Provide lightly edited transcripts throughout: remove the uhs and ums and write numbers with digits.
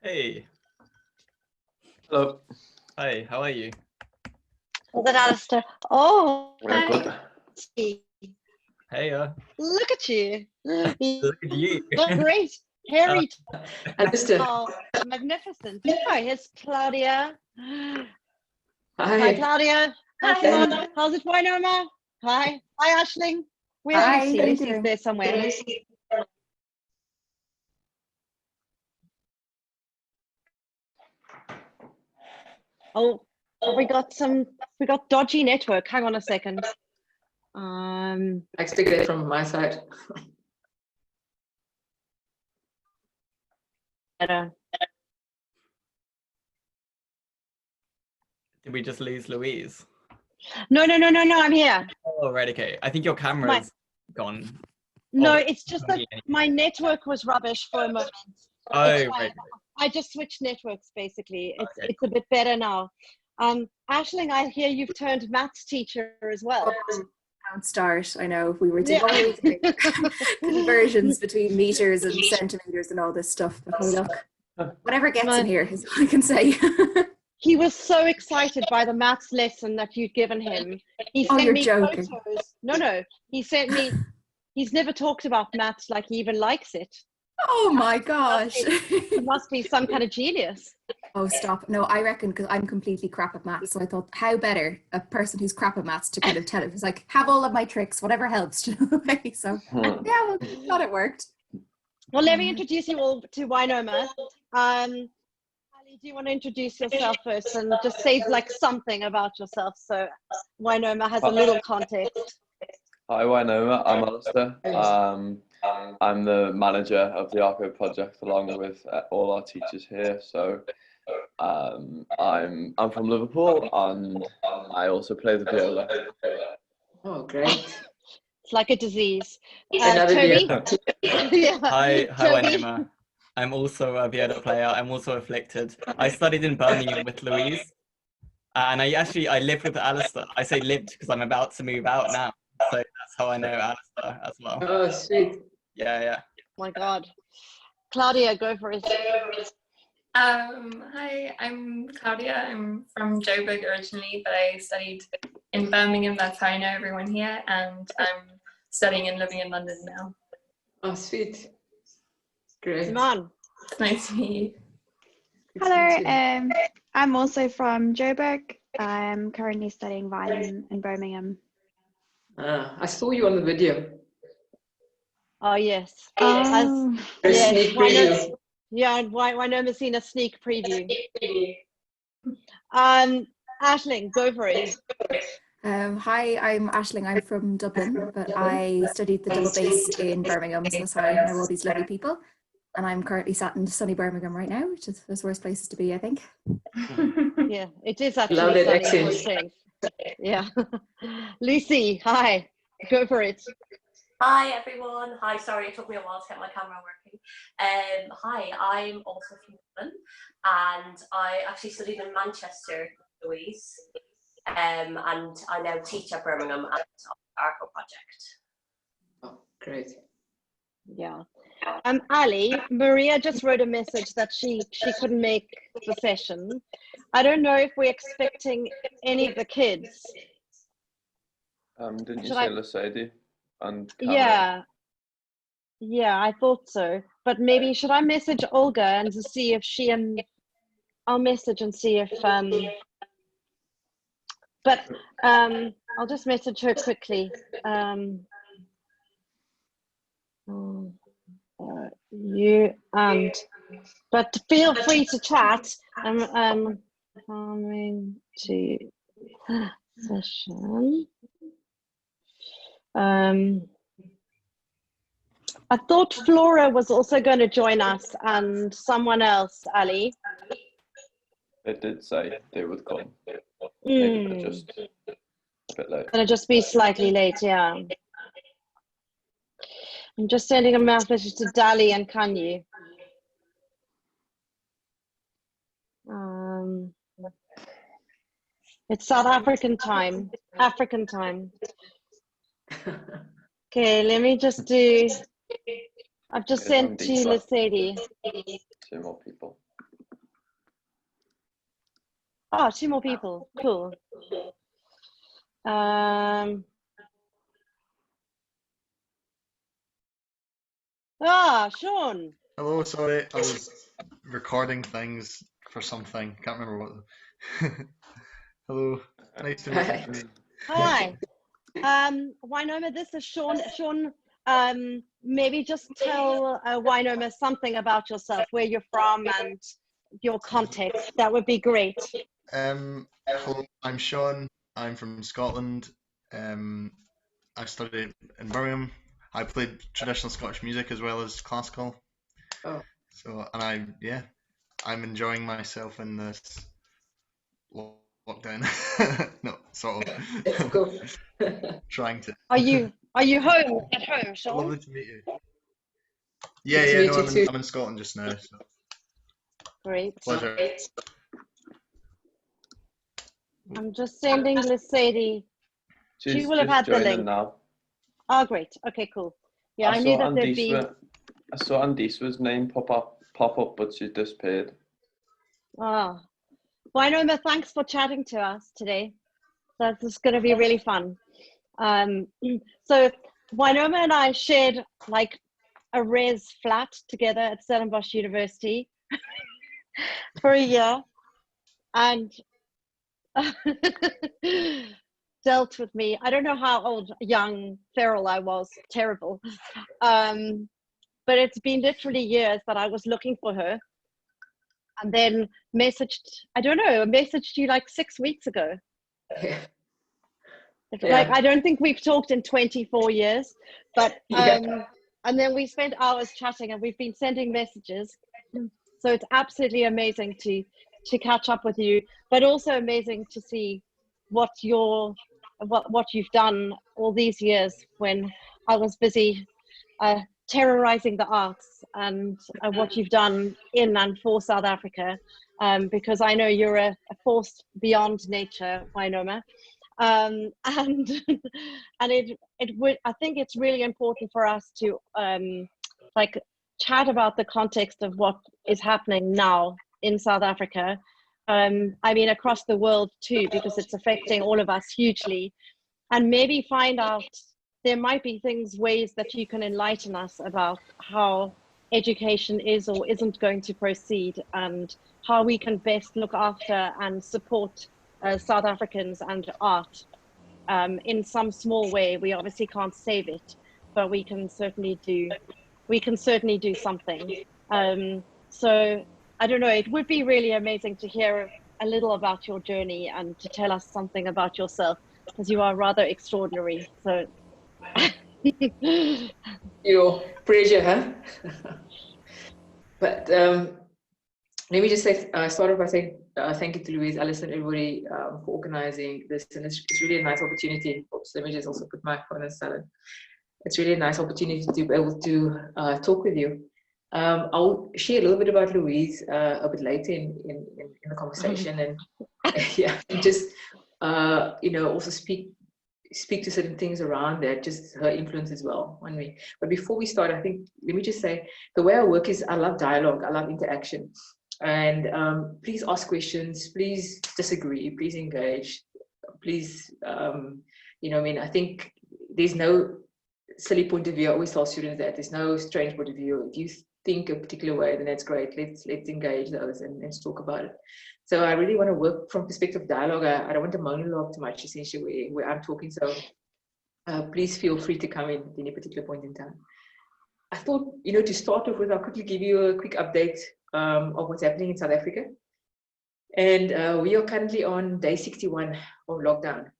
Hey, Hello. hi, how are you? Is it Alistair? Oh, Yeah, good. Hey, look at you. You look at you. look great. Hairy, Alistair. tall, magnificent. Hi, here's Claudia. Hi, Hi. Claudia. How's it, Wynoma? Hi. Hi, Aisling. Where's Hi, Lucy? how you Lucy's doing? there somewhere. Oh, we got dodgy network. Hang on a second. I expected it from my side. Better. Did we just lose Louise? No, I'm here. Oh, right, okay. I think your camera's gone. No, Oh, it's just that my network was rubbish for a moment. Oh, It's right. fine. I just switched networks basically. Okay, It's a bit better now. Aisling, I hear you've turned maths teacher as well. Don't start. I know we were doing conversions between meters and centimeters and all this stuff. But hey, look, whatever gets in here is all I can say. He was so excited by the maths lesson that you'd given him. He sent you're me joking. photos. No, he sent me. He's never talked about maths like he even likes it. Oh my gosh. He must be some kind of genius. Oh, stop. No, I reckon because I'm completely crap at maths. So I thought, how better a person who's crap at maths to kind of tell it. It's like, have all of my tricks, whatever helps. So, yeah, well, thought it worked. Well, let me introduce you all to Wynoma. Ali, do you want to introduce yourself first and just say like something about yourself so Wynoma has a little context? Hi, Wynoma. I'm Alistair. I'm the manager of the ARCO project along with all our teachers here. So I'm from Liverpool and I also play the viola. Oh, great. It's like a disease. Another Toby? Yeah. Hi, Toby? Wynoma. I'm also a viola player. I'm also afflicted. I studied in Birmingham with Louise. And I lived with Alistair. I say lived because I'm about to move out now. So that's how I know Alistair as well. Oh, sweet. Yeah. Oh my God. Claudia, go for it. Hi, I'm Claudia. I'm from Joburg originally, but I studied in Birmingham. That's how I know everyone here. And I'm studying and living in London now. Oh, sweet. Great. Simone. It's nice to meet you. Hello, I'm also from Joburg. I'm currently studying violin in Birmingham. I saw you on the video. Oh, yes. Oh. A Yes, sneak preview. Yeah, Wynoma's seen a sneak preview. Aisling, go for it. Hi, I'm Aisling. I'm from Dublin, but I studied the double bass in Birmingham, so that's how I know all these lovely people. And I'm currently sat in sunny Birmingham right now, which is the worst places to be, I think. Yeah, it is Love actually that sunny. accent. Yeah. Lucy, hi. Go for it. Hi everyone. Hi, sorry it took me a while to get my camera working. Hi, I'm also from Dublin and I actually studied in Manchester, Louise, and I now teach at Birmingham at the ARCO project. Oh, great. Yeah. Ali, Maria just wrote a message that she couldn't make the session. I don't know if we're expecting any of the kids. Didn't you Should say I- Lasadi and Cameron? Yeah, I thought so. But maybe should I message Olga and to see if she and I'll message and see if but I'll just message her quickly. You but feel free to chat. I'm coming to session. I thought Flora was also going to join us and someone else, Ali. It did say they would come. Maybe they're just a bit late. Gonna just be slightly late, yeah. I'm just sending a message to Dali and Kanyi. It's South African time. African time. Okay, let me just do. I've just sent to Lasadi. 2 more people. Oh, 2 more people. Cool. Sean. Hello, sorry, I was recording things for something. Can't remember what. Hello, nice to meet you. Hi. Wynoma, this is Sean. Sean, maybe just tell Wynoma something about yourself, where you're from and your context. That would be great. Hello, I'm Sean. I'm from Scotland. I studied in Birmingham. I played traditional Scottish music as well as classical. Oh. So, and I'm enjoying myself in this lockdown. No, sort of. Let's go. Trying to. Are you home at home, Sean? Lovely to meet you. Yeah, Good to yeah, meet no, you too. I'm in Scotland just now. So. Great. Pleasure. I'm just sending Lisady. She will have had the link. Now. Oh, great. Okay, cool. Yeah, I knew that there'd be. I saw Andiswa's name pop up, but she disappeared. Oh, Wynoma, thanks for chatting to us today. This is going to be really fun. So Wynoma and I shared like a res flat together at Stellenbosch University for a year, and dealt with me. I don't know how old, young, feral I was, terrible. But it's been literally years that I was looking for her, and then messaged you like 6 weeks ago. Yeah. Like, I don't think we've talked in 24 years, but and then we spent hours chatting, and we've been sending messages. So it's absolutely amazing to catch up with you, but also amazing to see what you've done all these years when I was busy terrorizing the arts, and what you've done in and for South Africa, because I know you're a force beyond nature, Wynoma. And it would, I think it's really important for us to like chat about the context of what is happening now in South Africa. I mean, across the world too, because it's affecting all of us hugely, and maybe find out there might be ways that you can enlighten us about how education is or isn't going to proceed, and how we can best look after and support South Africans and art in some small way. We obviously can't save it, but we can certainly do something. So I don't know, it would be really amazing to hear a little about your journey and to tell us something about yourself, because you are rather extraordinary. So Your pressure, huh? But let me just say, start off by saying thank you to Louise, Alison, everybody for organizing this, and it's really a nice opportunity. Oops, let me just also put my phone on silent. It's really a nice opportunity to be able to talk with you. I'll share a little bit about Louise a bit later in the conversation, and yeah, and just also speak to certain things around that, just her influence as well on me. But before we start, I think, let me just say, the way I work is I love dialogue, I love interaction. And please ask questions, please disagree, please engage, please, I think there's no silly point of view. I always tell students that there's no strange point of view. If you think a particular way, then that's great. Let's engage those and let's talk about it. So I really want to work from perspective of dialogue. I don't want to monologue too much, essentially, where I'm talking. So please feel free to come in at any particular point in time. I thought, to start off with, I'll quickly give you a quick update of what's happening in South Africa. And we are currently on day 61 of lockdown.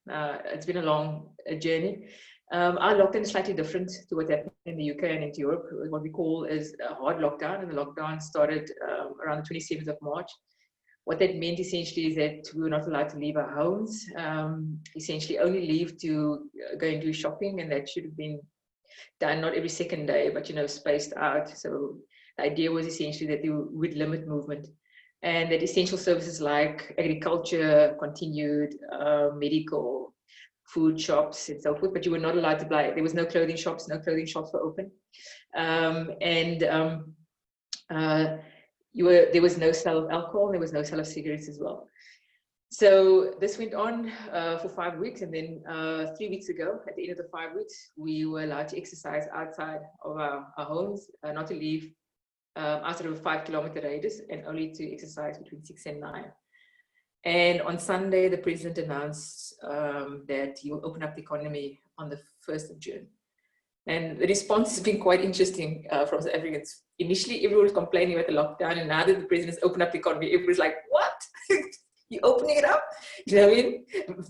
It's been a long journey. Our lockdown is slightly different to what's happening in the UK and into Europe. What we call is a hard lockdown, and the lockdown started around the 27th of March. What that meant essentially is that we were not allowed to leave our homes, essentially only leave to go and do shopping, and that should have been done not every second day, but spaced out. So the idea was essentially that you would limit movement, and that essential services like agriculture continued, medical, food shops and so forth, but you were not allowed to buy. There was no clothing shops. No clothing shops were open. there was no sale of alcohol, and there was no sale of cigarettes as well. So this went on for 5 weeks, and then 3 weeks ago, at the end of the 5 weeks, we were allowed to exercise outside of our homes, not to leave outside of a 5-kilometer radius, and only to exercise between 6 and 9. And on Sunday, the president announced that he will open up the economy on the 1st of June. And the response has been quite interesting from South Africans. Initially, everyone was complaining about the lockdown, and now that the president has opened up the economy, everybody's like, what? You're opening it up? You know what I mean?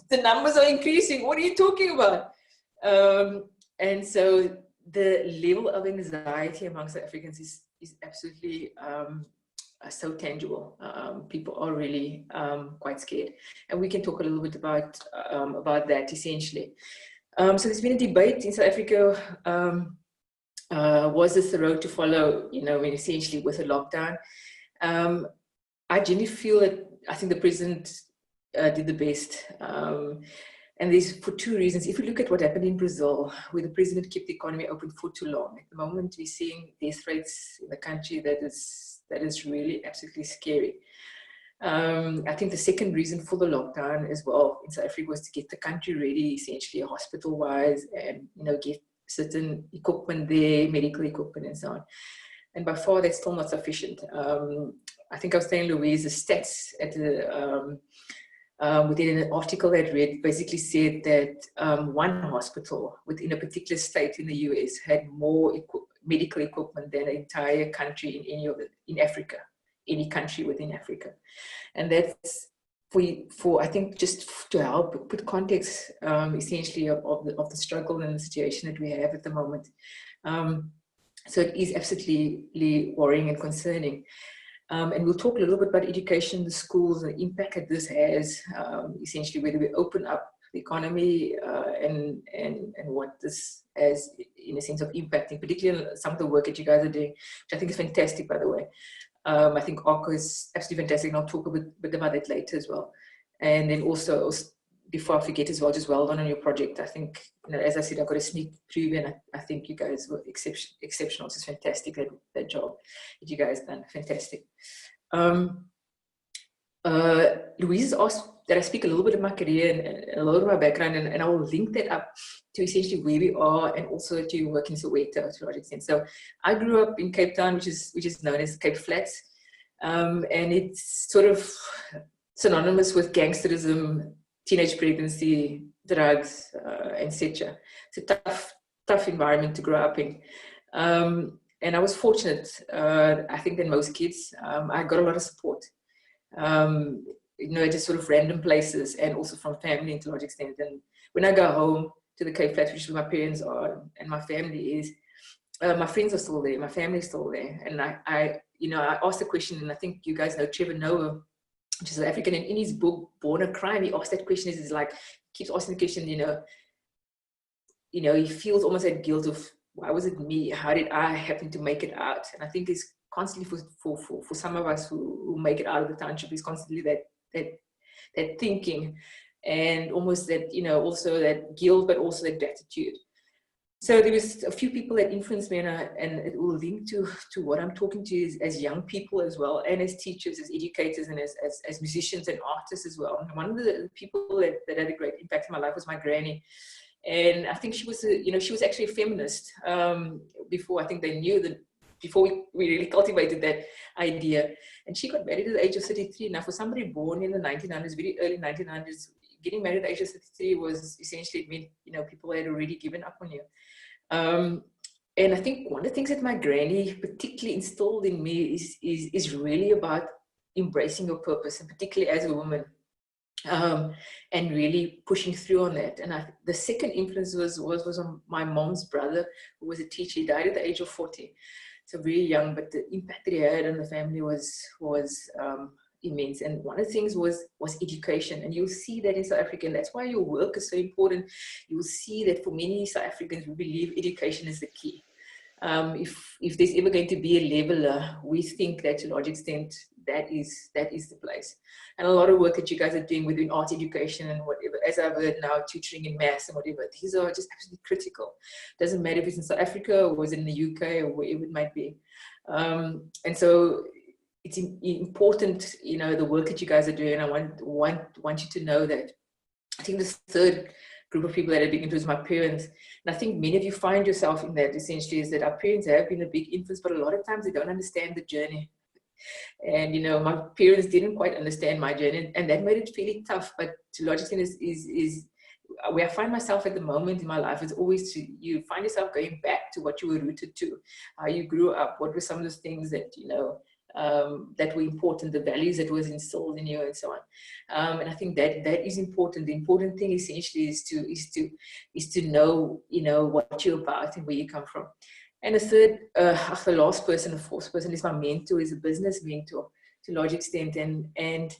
The numbers are increasing. What are you talking about? And so the level of anxiety among South Africans is absolutely so tangible. People are really quite scared. And we can talk a little bit about that essentially. So there's been a debate in South Africa. Was this the road to follow, you know, essentially with a lockdown? I genuinely feel that I think the president did the best. And there's for 2 reasons. If we look at what happened in Brazil, where the president kept the economy open for too long, at the moment we're seeing death rates in the country that is really absolutely scary. I think the second reason for the lockdown as well in South Africa was to get the country ready, essentially hospital-wise, and you know, get certain equipment there, medical equipment and so on. And by far, that's still not sufficient. I think I was telling Louise, the stats at the within an article that I read basically said that one hospital within a particular state in the US had more medical equipment than an entire country in Africa, any country within Africa. And that's for I think just to help put context essentially of the struggle and the situation that we have at the moment. So it is absolutely worrying and concerning. And we'll talk a little bit about education, the schools, and the impact that this has, essentially whether we open up the economy and what this has in a sense of impacting, particularly on some of the work that you guys are doing, which I think is fantastic, by the way. I think ARCO is absolutely fantastic, and I'll talk a bit about that later as well. And then also, before I forget as well, just well done on your project. I think, you know, as I said, I've got a sneak preview, and I think you guys were exceptional. It's just fantastic, that job that you guys done. Fantastic. Louise asked that I speak a little bit of my career and a lot of my background, and I will link that up to essentially where we are and also to work in Soweto to a large extent. So I grew up in Cape Town, which is known as Cape Flats, and it's sort of synonymous with gangsterism, teenage pregnancy, drugs, etc. It's a tough environment to grow up in. And I was fortunate, I think, than most kids. I got a lot of support, you know, just sort of random places, and also from family to a large extent. And when I go home to the Cape Flats, which is where my parents are and my family is, my friends are still there, my family is still there. And I asked the question, and I think you guys know Trevor Noah, which is South African, and in his book Born a Crime, he asked that question. Is like, keeps asking the question, you know, he feels almost that guilt of, why was it me? How did I happen to make it out? And I think it's constantly for some of us who make it out of the township, is constantly that thinking, and almost that, you know, also that guilt, but also that gratitude. So there was a few people that influenced me, and it will link to what I'm talking to as young people as well, and as teachers, as educators, and as musicians and artists as well. And one of the people that had a great impact in my life was my granny. And I think she was actually a feminist before I think they knew that, before we really cultivated that idea. And she got married at the age of 33. Now, for somebody born in the 1900s, very early 1900s, getting married at the age of 33 was essentially, it meant, you know, people had already given up on you. And I think one of the things that my granny particularly instilled in me is really about embracing your purpose, and particularly as a woman. And really pushing through on that. And the second influence was on my mom's brother, who was a teacher. He died at the age of 40, so very young, but the impact that he had on the family was immense. And one of the things was education, and you'll see that in South Africa, and that's why your work is so important. You'll see that for many South Africans, we believe education is the key. If there's ever going to be a leveler, we think that to a large extent that is the place. And a lot of work that you guys are doing within art education and whatever, as I've heard now, tutoring in maths and whatever, these are just absolutely critical. Doesn't matter if it's in South Africa or is it in the UK or wherever it might be. And so it's important, you know, the work that you guys are doing. I want you to know that I think this third group of people that I begin to is my parents. And I think many of you find yourself in that, essentially, is that our parents have been a big influence, but a lot of times they don't understand the journey. And, you know, my parents didn't quite understand my journey, and that made it fairly tough. But to a large extent is where I find myself at the moment in my life is always you find yourself going back to what you were rooted to, how you grew up, what were some of those things that, you know, that were important, the values that was instilled in you, and so on. And I think that is important. The important thing essentially is to know, you know, what you're about and where you come from. And the third, the last person, the fourth person, is my mentor, is a business mentor to a large extent. And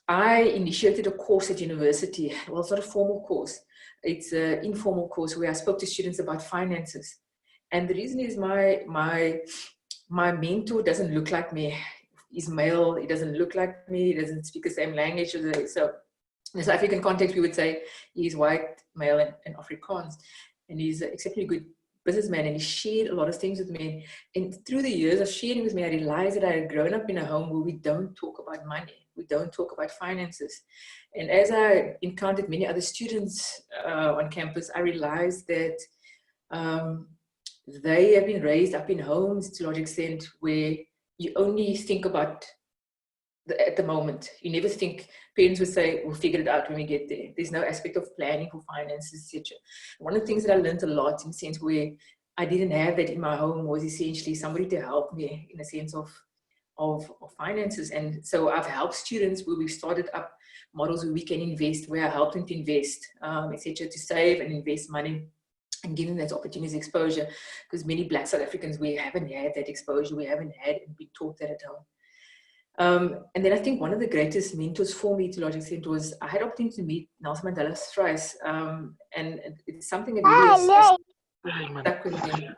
I initiated a course at university. Well, it's not a formal course. It's an informal course where I spoke to students about finances. And the reason is my mentor doesn't look like me. He's male. He doesn't look like me. He doesn't speak the same language. So in South African context, we would say he's white, male, and Afrikaans. And he's an exceptionally good businessman, and he shared a lot of things with me. And through the years of sharing with me, I realized that I had grown up in a home where we don't talk about money. We don't talk about finances. And as I encountered many other students on campus, I realized that they have been raised up in homes to a large extent where you only think about at the moment. You never think, parents would say, we'll figure it out when we get there. There's no aspect of planning for finances, etc. One of the things that I learned a lot, in a sense where I didn't have that in my home, was essentially somebody to help me in a sense of finances. And so I've helped students where we've started up models where we can invest, where I help them to invest, etc., to save and invest money and give them that opportunity exposure, because many Black South Africans, we haven't had that exposure. We haven't had and been taught that at home. And then I think one of the greatest mentors for me to a large extent was I had the opportunity to meet Nelson Mandela thrice, and it's something that really stuck with me.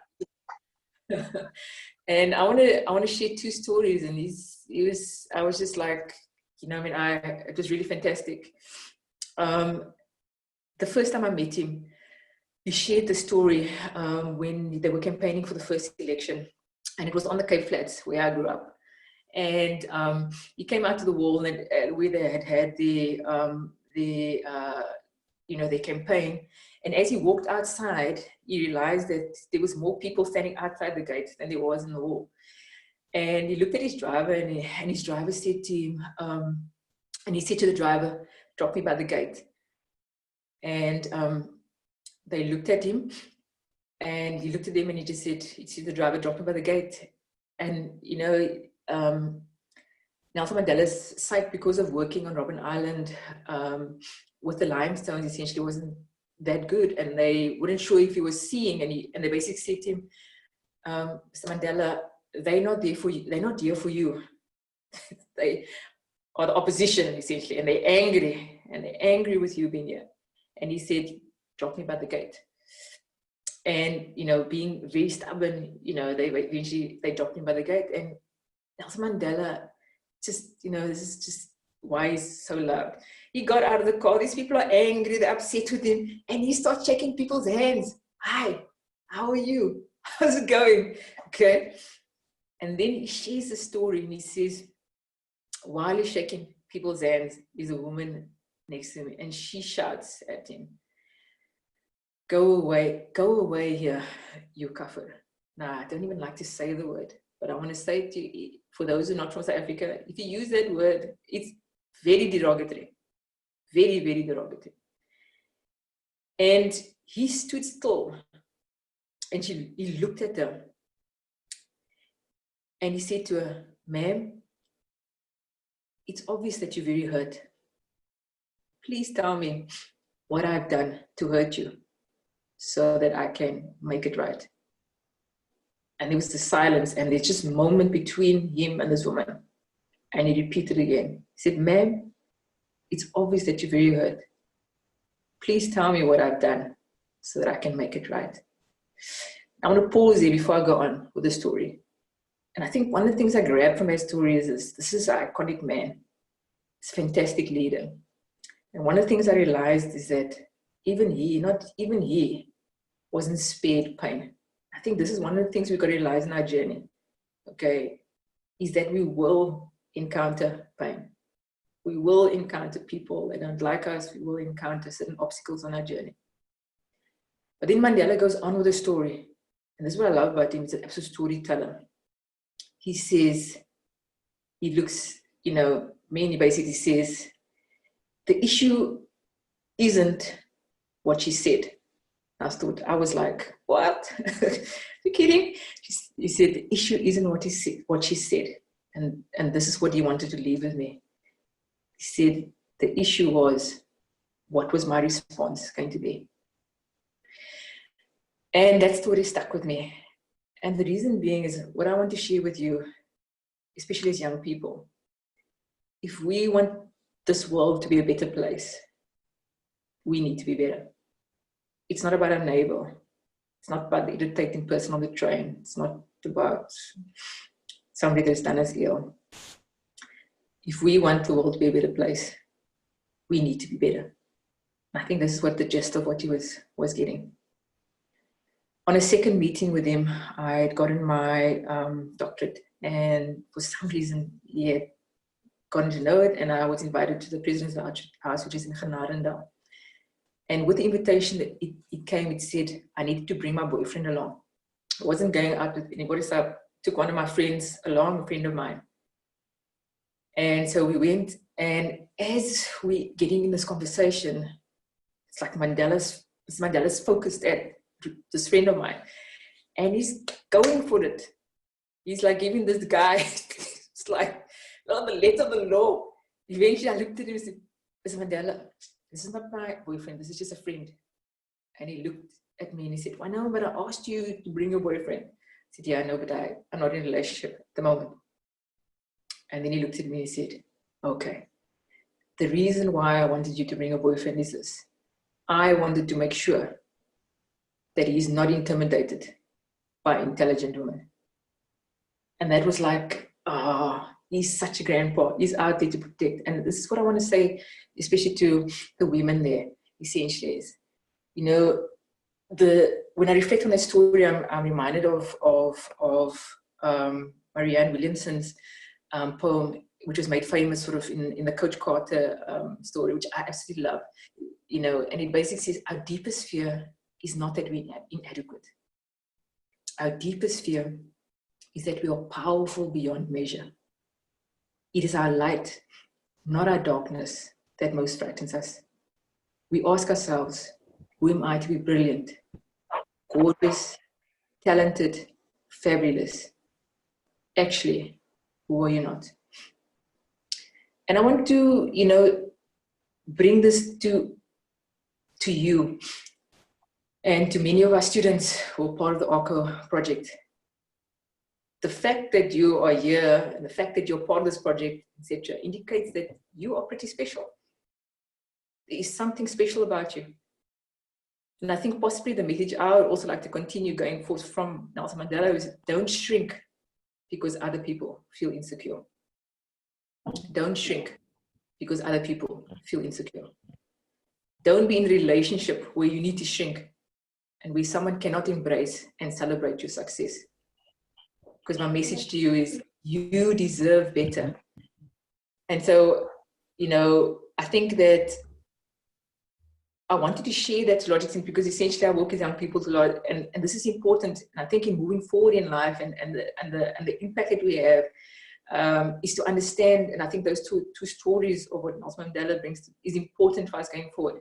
And I want to share two stories, and I was just like, you know, I mean, it was really fantastic. The first time I met him, he shared the story when they were campaigning for the first election, and it was on the Cape Flats where I grew up. And he came out to the wall and where they had their campaign. And as he walked outside, he realized that there was more people standing outside the gate than there was in the wall. And he looked at his driver, and his driver said to him, and he said to the driver, "Drop me by the gate." And they looked at him, and he looked at them, and he just said, "He said the driver, drop me by the gate." And you know, Nelson Mandela's sight, because of working on Robben Island with the limestones, essentially wasn't that good, and they weren't sure if he was seeing. And they basically said to him, "Mr. Mandela, they're not there for you. They're not here for you. They are the opposition, essentially, and they're angry with you being here." And he said, "Drop me by the gate." And you know, being very stubborn, you know, they dropped him by the gate. And Nelson Mandela, just, you know, this is just why he's so loved. He got out of the car. These people are angry. They're upset with him. And he starts shaking people's hands. "Hi, how are you? How's it going?" Okay. And then he shares the story, and he says, while he's shaking people's hands, there's a woman next to him, and she shouts at him, go away here, you kafir." Now, I don't even like to say the word, but I want to say to you, for those who are not from South Africa, if you use that word, it's very derogatory. Very, very derogatory. And he stood still, and he looked at her, and he said to her, "Ma'am, it's obvious that you're very hurt. Please tell me what I've done to hurt you so that I can make it right." And there was the silence, and there's just a moment between him and this woman. And he repeated again. He said, "Ma'am, it's obvious that you're very hurt. Please tell me what I've done so that I can make it right." I want to pause there before I go on with the story. And I think one of the things I grabbed from that story is this is an iconic man. He's a fantastic leader. And one of the things I realized is that even he wasn't spared pain. I think this is one of the things we've got to realize in our journey. Okay, is that we will encounter pain. We will encounter people that don't like us. We will encounter certain obstacles on our journey. But then Mandela goes on with the story. And this is what I love about him. He's an absolute storyteller. He says, he looks, you know, mainly basically says, the issue isn't what she said. I was like, what? Are you kidding? He said, the issue isn't what she said. And this is what he wanted to leave with me. He said, the issue was, what was my response going to be? And that story stuck with me. And the reason being is what I want to share with you, especially as young people. If we want this world to be a better place, we need to be better. It's not about our neighbor. It's not about the irritating person on the train. It's not about somebody that's done us ill. If we want the world to be a better place, we need to be better. I think this is what the gist of what he was getting. On a second meeting with him, I had gotten my doctorate, and for some reason he had gotten to know it, and I was invited to the President's House, which is in Genadendal. And with the invitation that it came, it said I needed to bring my boyfriend along. I wasn't going out with anybody, so I took one of my friends along, a friend of mine. And so we went, and as we getting in this conversation, it's like Mandela's focused at this friend of mine, and he's going for it. He's like giving this guy, it's like not the letter of the law. Eventually I looked at him and said, Mr. Mandela, this is not my boyfriend, this is just a friend. And he looked at me and he said, well, no, but I asked you to bring your boyfriend. I said, yeah, I know, but I'm not in a relationship at the moment. And then he looked at me and he said, okay, the reason why I wanted you to bring a boyfriend is this. I wanted to make sure that he's not intimidated by intelligent women. And that was like, he's such a grandpa. He's out there to protect. And this is what I want to say, especially to the women there, essentially is, you know, when I reflect on that story, I'm reminded of Marianne Williamson's poem, which was made famous sort of in the Coach Carter story, which I absolutely love. You know, and it basically says, our deepest fear is not that we're inadequate. Our deepest fear is that we are powerful beyond measure. It is our light, not our darkness, that most frightens us. We ask ourselves, who am I to be brilliant, gorgeous, talented, fabulous? Actually, who are you not? And I want to, you know, bring this to you and to many of our students who are part of the ARCO project. The fact that you are here and the fact that you're part of this project, etc., indicates that you are pretty special. There is something special about you. And I think possibly the message I would also like to continue going forth from Nelson Mandela is, don't shrink because other people feel insecure. Don't shrink because other people feel insecure. Don't be in a relationship where you need to shrink and where someone cannot embrace and celebrate your success. Because my message to you is, you deserve better. And so, you know, I think that I wanted to share that logic because essentially I work with young people a lot, and this is important. And I think in moving forward in life and the impact that we have is to understand, and I think those two stories of what Nelson Mandela brings is important for us going forward.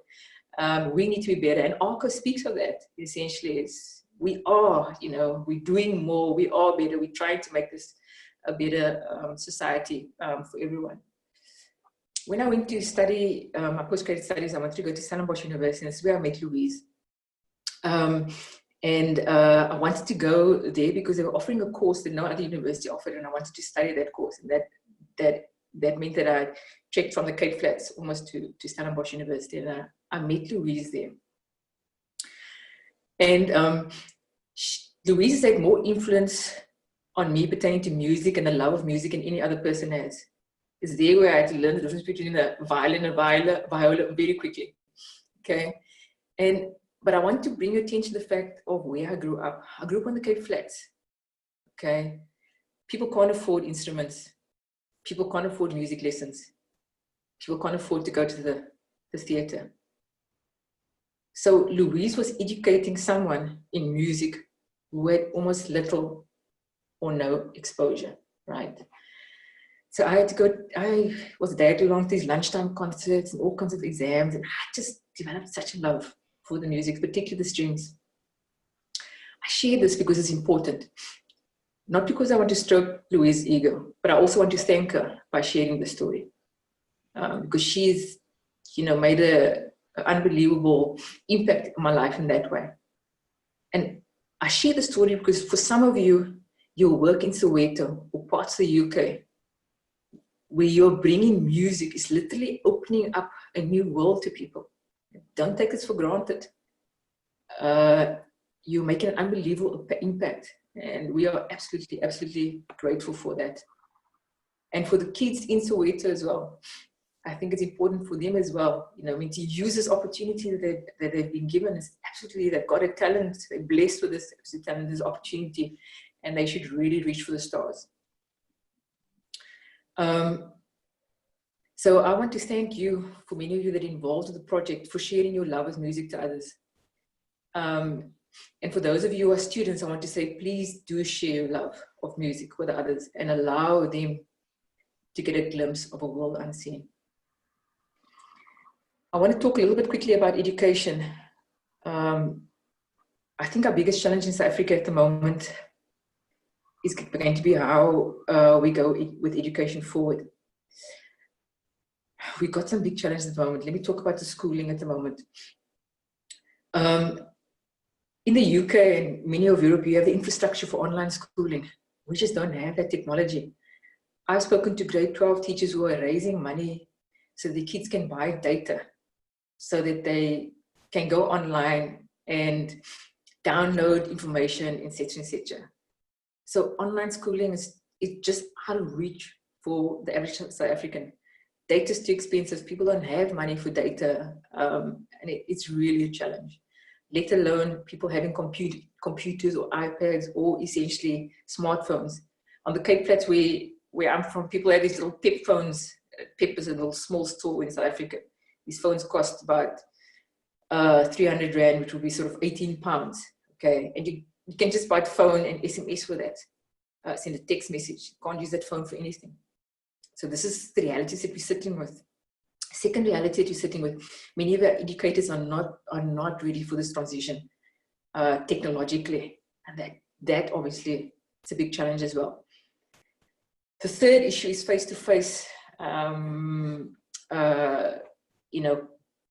We need to be better, and ARCO speaks of that. Essentially, is we are, you know, we're doing more, we are better, we're trying to make this a better society for everyone. When I went to study my postgraduate studies, I wanted to go to Stellenbosch University, and that's where I met Louise. I wanted to go there because they were offering a course that no other university offered, and I wanted to study that course. And that meant that I trekked from the Cape Flats almost to Stellenbosch University, and I met Louise there. And Louise has had more influence on me pertaining to music and the love of music than any other person has. It's there where I had to learn the difference between a violin and viola very quickly. Okay, but I want to bring your attention to the fact of where I grew up. I grew up on the Cape Flats. Okay, people can't afford instruments. People can't afford music lessons. People can't afford to go to the theater. So Louise was educating someone in music who had almost little or no exposure, right? So I had to go, I was dragged along to these lunchtime concerts and all kinds of exams, and I just developed such a love for the music, particularly the strings. I share this because it's important. Not because I want to stroke Louise's ego, but I also want to thank her by sharing the story. Because she's, you know, made an unbelievable impact on my life in that way. And I share the story because for some of you, your work in Soweto or parts of the UK, where you're bringing music is literally opening up a new world to people. Don't take this for granted. You're making an unbelievable impact, and we are absolutely, absolutely grateful for that. And for the kids in Soweto as well, I think it's important for them as well, you know, I mean, to use this opportunity that they've been given. Is absolutely, they've got a talent, they're blessed with this talent, this opportunity, and they should really reach for the stars. So I want to thank you, for many of you that are involved with the project, for sharing your love of music to others. And for those of you who are students, I want to say, please do share your love of music with others and allow them to get a glimpse of a world unseen. I want to talk a little bit quickly about education. I think our biggest challenge in South Africa at the moment is going to be how we go with education forward. We've got some big challenges at the moment. Let me talk about the schooling at the moment. In the UK and many of Europe, you have the infrastructure for online schooling. We just don't have that technology. I've spoken to grade 12 teachers who are raising money so the kids can buy data so that they can go online and download information, etc., etc. So online schooling is just out of reach for the average South African. Data is too expensive. People don't have money for data, and it's really a challenge. Let alone people having computers or iPads or essentially smartphones. On the Cape Flats where I'm from, people have these little pep phones. Pep is a little small store in South Africa. These phones cost about 300 Rand, which would be sort of 18 pounds. Okay, and you can just buy the phone and SMS with that. Send a text message. You can't use that phone for anything. So this is the realities that we're sitting with. Second reality that you're sitting with, many of our educators are not ready for this transition technologically, and that obviously is a big challenge as well. The third issue is face-to-face,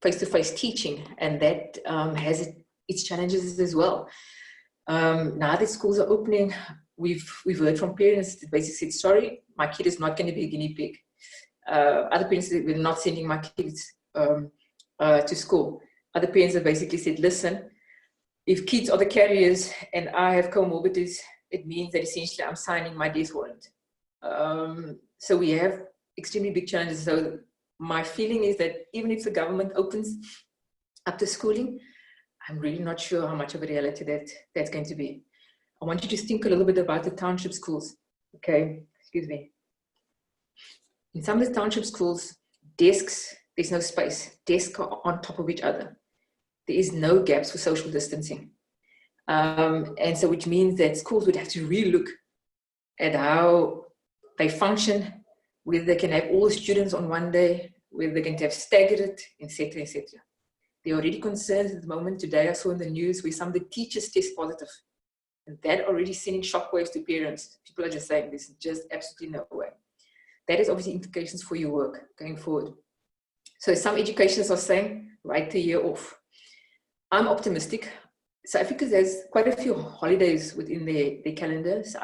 face-to-face teaching, and that has its challenges as well. Now that schools are opening, we've heard from parents that basically said, sorry, my kid is not going to be a guinea pig. Other parents said, we're not sending my kids to school. Other parents have basically said, listen, if kids are the carriers and I have comorbidities, it means that essentially I'm signing my death warrant. So we have extremely big challenges. So my feeling is that even if the government opens up the schooling, I'm really not sure how much of a reality that's going to be. I want you to think a little bit about the township schools. Okay, excuse me. In some of the township schools, desks, there's no space. Desks are on top of each other. There is no gaps for social distancing. And so which means that schools would have to really look at how they function, whether they can have all the students on one day, whether they can have staggered it, etc., etc. There are already concerns at the moment. Today I saw in the news where some of the teachers test positive. And that already sending shockwaves to parents. People are just saying this is just absolutely no way. That has obviously implications for your work going forward. So some educationists are saying, write the year off. I'm optimistic. South Africa has quite a few holidays within their calendars.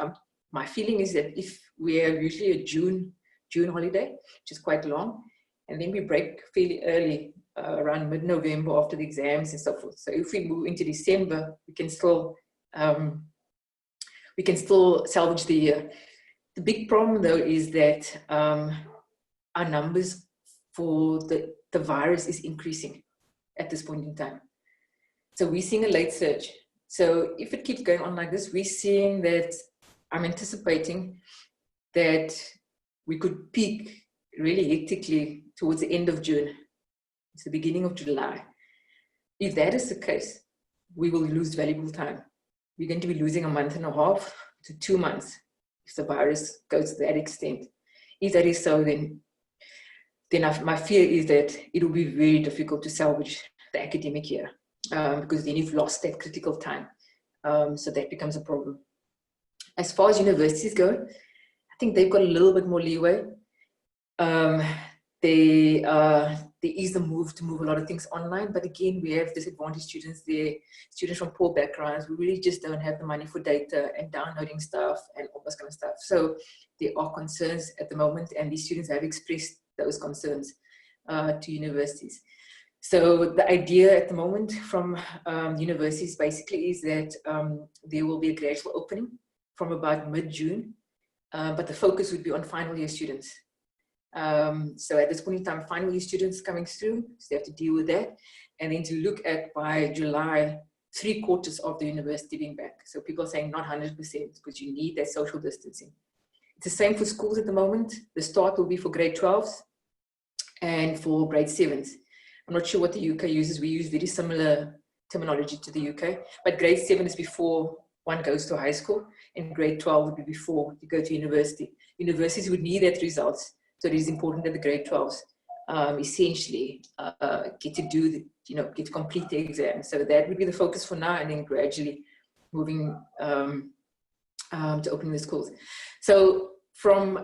My feeling is that if we have usually a June holiday, which is quite long, and then we break fairly early, around mid-November after the exams and so forth. So if we move into December, we can still salvage the year. The big problem, though, is that our numbers for the virus is increasing at this point in time. So we're seeing a late surge. So if it keeps going on like this, we're seeing that I'm anticipating that we could peak really hectically towards the end of June. It's the beginning of July. If that is the case, we will lose valuable time. We're going to be losing a month and a half to 2 months if the virus goes to that extent. If that is so, then my fear is that it will be very difficult to salvage the academic year, because then you've lost that critical time. So that becomes a problem. As far as universities go, I think they've got a little bit more leeway. There is the move to move a lot of things online, but again, we have disadvantaged students there, students from poor backgrounds. We really just don't have the money for data and downloading stuff and all this kind of stuff. So there are concerns at the moment, and these students have expressed those concerns to universities. So the idea at the moment from universities basically is that there will be a gradual opening from about mid-June, but the focus would be on final year students. So at this point in time, final year students coming through, so they have to deal with that. And then to look at by July, 3/4 of the university being back. So people are saying not 100% because you need that social distancing. It's the same for schools at the moment. The start will be for grade 12s and for grade 7s. I'm not sure what the UK uses. We use very similar terminology to the UK, but grade 7 is before one goes to high school, and grade 12 would be before you go to university. Universities would need that results. So it is important that the grade 12s essentially get to do the, get to complete the exam. So that would be the focus for now, and then gradually moving to opening the schools. So from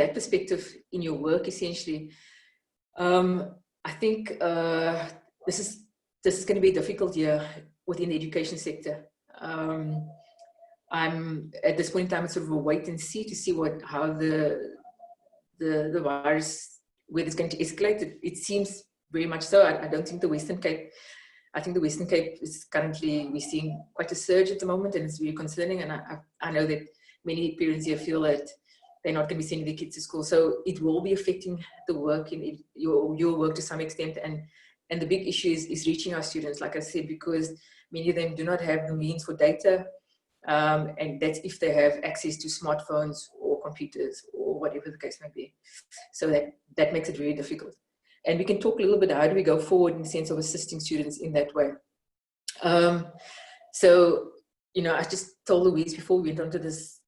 that perspective in your work, essentially, I think this is going to be a difficult year within the education sector. I'm at this point in time, it's sort of a wait and see to see how the virus, whether it's going to escalate. It seems very much so. I don't think the Western Cape. I think the Western Cape is currently, we're seeing quite a surge at the moment, and it's really concerning. And I know that many parents here feel that they're not going to be sending their kids to school. So it will be affecting the work in your work to some extent. And the big issue is reaching our students, like I said, because many of them do not have the means for data. And that's if they have access to smartphones or computers or whatever the case may be. So that makes it very difficult. And we can talk a little bit, how do we go forward in the sense of assisting students in that way? So, I just told Louise before we went onto this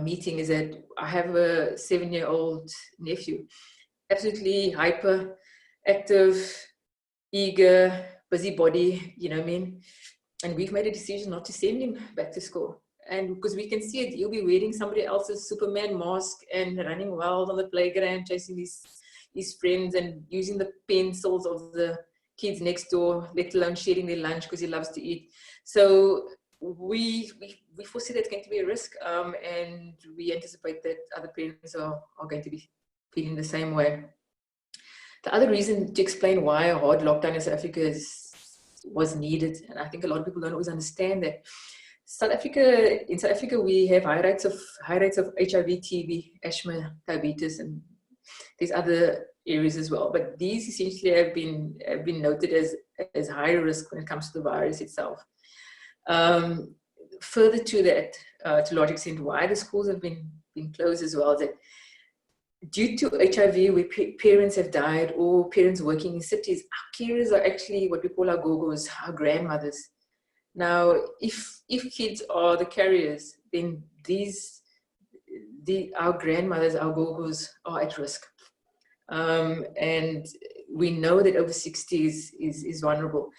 meeting, is that I have a 7-year-old nephew, absolutely hyper, active, eager, busybody, and we've made a decision not to send him back to school. And because we can see it, he'll be wearing somebody else's Superman mask and running wild on the playground, chasing his friends and using the pencils of the kids next door, let alone sharing their lunch because he loves to eat. So we foresee that's going to be a risk, and we anticipate that other parents are going to be feeling the same way. The other reason to explain why a hard lockdown in South Africa was needed, and I think a lot of people don't always understand that. In South Africa, we have high rates of HIV, TB, asthma, diabetes, and there's other areas as well. But these essentially have been noted as high risk when it comes to the virus itself. Further to that, to a large extent, why the schools have been closed as well, that due to HIV, where parents have died or parents working in cities, our carers are actually what we call our gogos, our grandmothers. Now, if kids are the carriers, then our grandmothers, our gogos, are at risk. And we know that over 60 is vulnerable.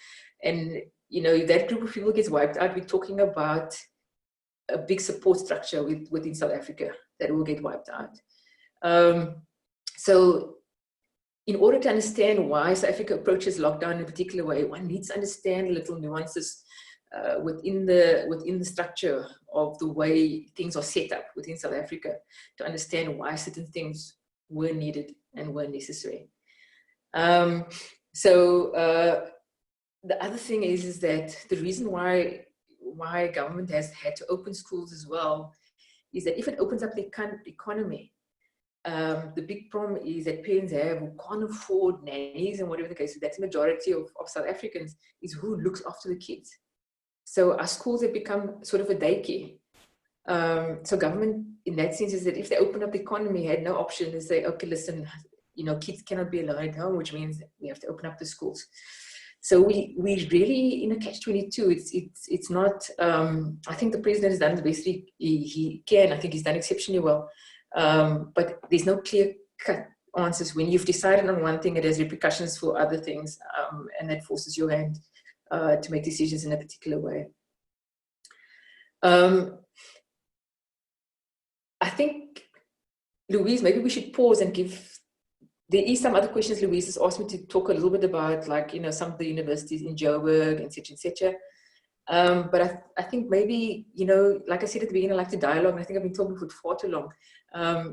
And, if that group of people gets wiped out, we're talking about a big support structure within South Africa that will get wiped out. So in order to understand why South Africa approaches lockdown in a particular way, one needs to understand little nuances within the structure of the way things are set up within South Africa to understand why certain things were needed and were necessary. The other thing is that the reason why government has had to open schools as well is that if it opens up the economy, the big problem is that parents who can't afford nannies and whatever the case is, that's the majority of South Africans, is who looks after the kids. So our schools have become sort of a daycare. So government, in that sense, is that if they open up the economy, had no option to say, okay, listen, you know, kids cannot be allowed at home, which means we have to open up the schools. So we really in a catch-22. It's not. I think the president has done the best he can. I think he's done exceptionally well. But there's no clear-cut answers. When you've decided on one thing, it has repercussions for other things, and that forces your hand to make decisions in a particular way. I think, Louise, maybe we should pause and give. There is some other questions Louise has asked me to talk a little bit about, like, you know, some of the universities in Joburg, etc., etc. But I think maybe, you know, like I said at the beginning, I like to dialogue, and I think I've been talking for far too long.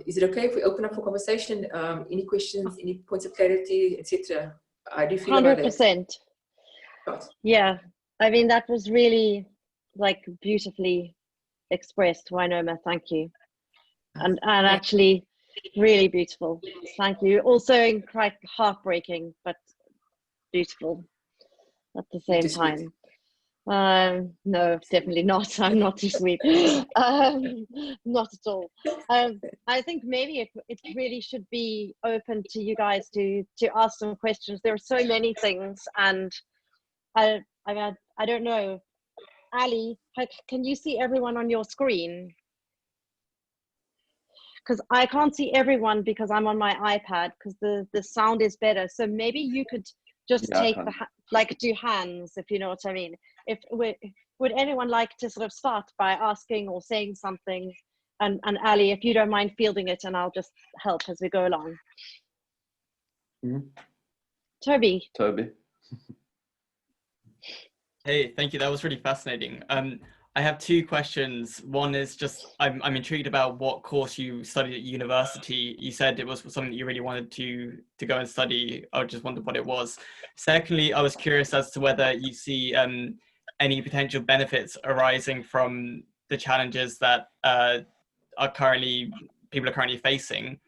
Is it okay if we open up for conversation? Any questions, any points of clarity, etc.? How do you feel about that? 100%. Yeah, I mean, that was really, like, beautifully expressed, Wynoma. Thank you. And actually really beautiful. Thank you. Also quite heartbreaking, but beautiful at the same time. No, definitely not. I'm not too sweet. Not at all. I think maybe it really should be open to you guys to ask some questions. There are so many things, and I don't know. Ali, can you see everyone on your screen? Because I can't see everyone because I'm on my iPad, because the sound is better. So maybe you could just take do hands, if you know what I mean. Would anyone like to sort of start by asking or saying something? And Ali, if you don't mind fielding it, and I'll just help as we go along. Toby. Hey, thank you. That was really fascinating. I have two questions. One is just, I'm intrigued about what course you studied at university. You said it was something that you really wanted to go and study. I just wondered what it was. Secondly, I was curious as to whether you see any potential benefits arising from the challenges that people are currently facing.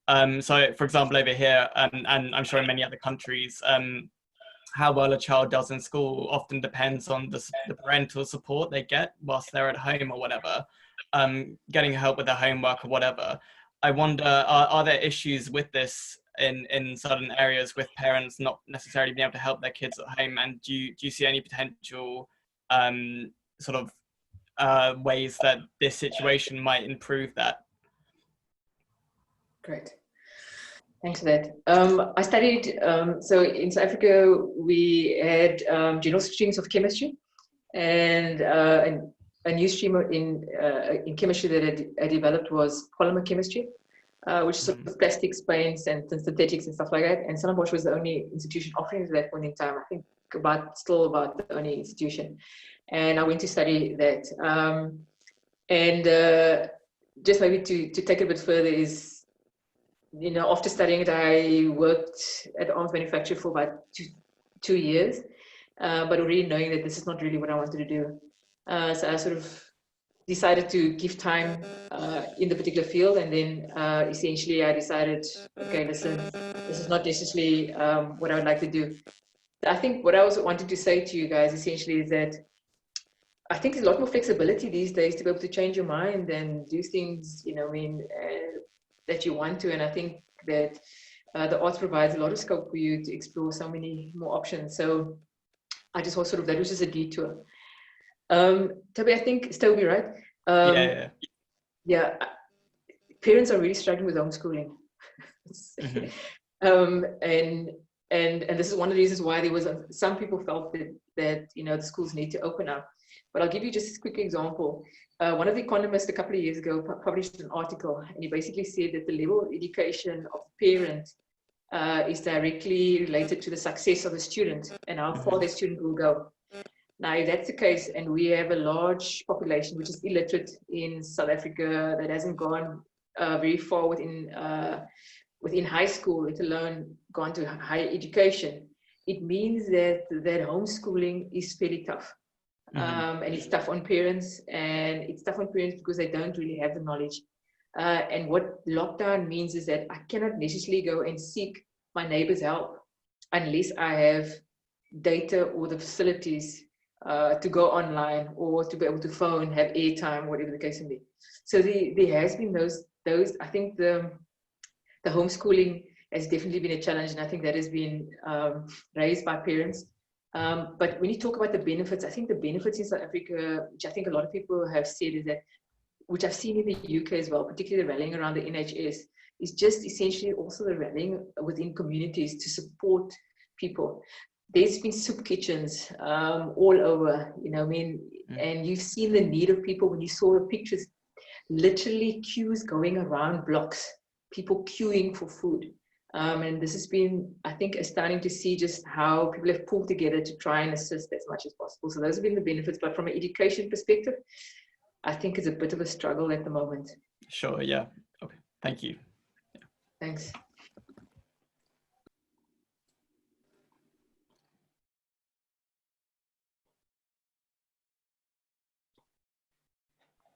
So, for example, over here, and I'm sure in many other countries, how well a child does in school often depends on the parental support they get whilst they're at home or whatever, getting help with their homework or whatever. I wonder, are there issues with this in certain areas with parents not necessarily being able to help their kids at home? And do you see any potential sort of ways that this situation might improve that? Great. Thanks for that. I studied, so in South Africa, we had general streams of chemistry, and a new stream in chemistry that I developed was polymer chemistry, which is sort of plastics, paints, and synthetics and stuff like that. And Stellenbosch was the only institution offering at that point in time. I think still about the only institution. And I went to study that. Just maybe to take it a bit further is, you know, after studying it, I worked at arms manufacturer for about two years, but already knowing that this is not really what I wanted to do. So I sort of decided to give time in the particular field, and then essentially I decided, okay, listen, this is not necessarily what I would like to do. I think what I was wanting to say to you guys essentially is that I think there's a lot more flexibility these days to be able to change your mind and do things, you know, I mean, that you want to. And I think that the arts provides a lot of scope for you to explore so many more options. So I just was sort of, that was just a detour. Toby, I think it's Toby, right? Yeah. Parents are really struggling with homeschooling. And this is one of the reasons why there was some people felt that you know, the schools need to open up. But I'll give you just a quick example. One of the economists a couple of years ago published an article, and he basically said that the level of education of the parent is directly related to the success of the student and how far the student will go. Now, if that's the case, and we have a large population which is illiterate in South Africa that hasn't gone very far within high school, let alone gone to higher education, it means that homeschooling is fairly tough. And it's tough on parents, and it's tough on parents because they don't really have the knowledge. And what lockdown means is that I cannot necessarily go and seek my neighbor's help unless I have data or the facilities to go online or to be able to phone, have airtime, whatever the case may be. So there has been those. I think the homeschooling has definitely been a challenge, and I think that has been raised by parents. But when you talk about the benefits, I think the benefits in South Africa, which I think a lot of people have said, is that, which I've seen in the UK as well, particularly the rallying around the NHS, is just essentially also the rallying within communities to support people. There's been soup kitchens all over, you know, I mean, and you've seen the need of people when you saw the pictures, literally queues going around blocks, people queuing for food. And this has been, I think, astounding to see just how people have pulled together to try and assist as much as possible. So those have been the benefits, but from an education perspective, I think it's a bit of a struggle at the moment. Sure, yeah. Okay, thank you. Yeah. Thanks.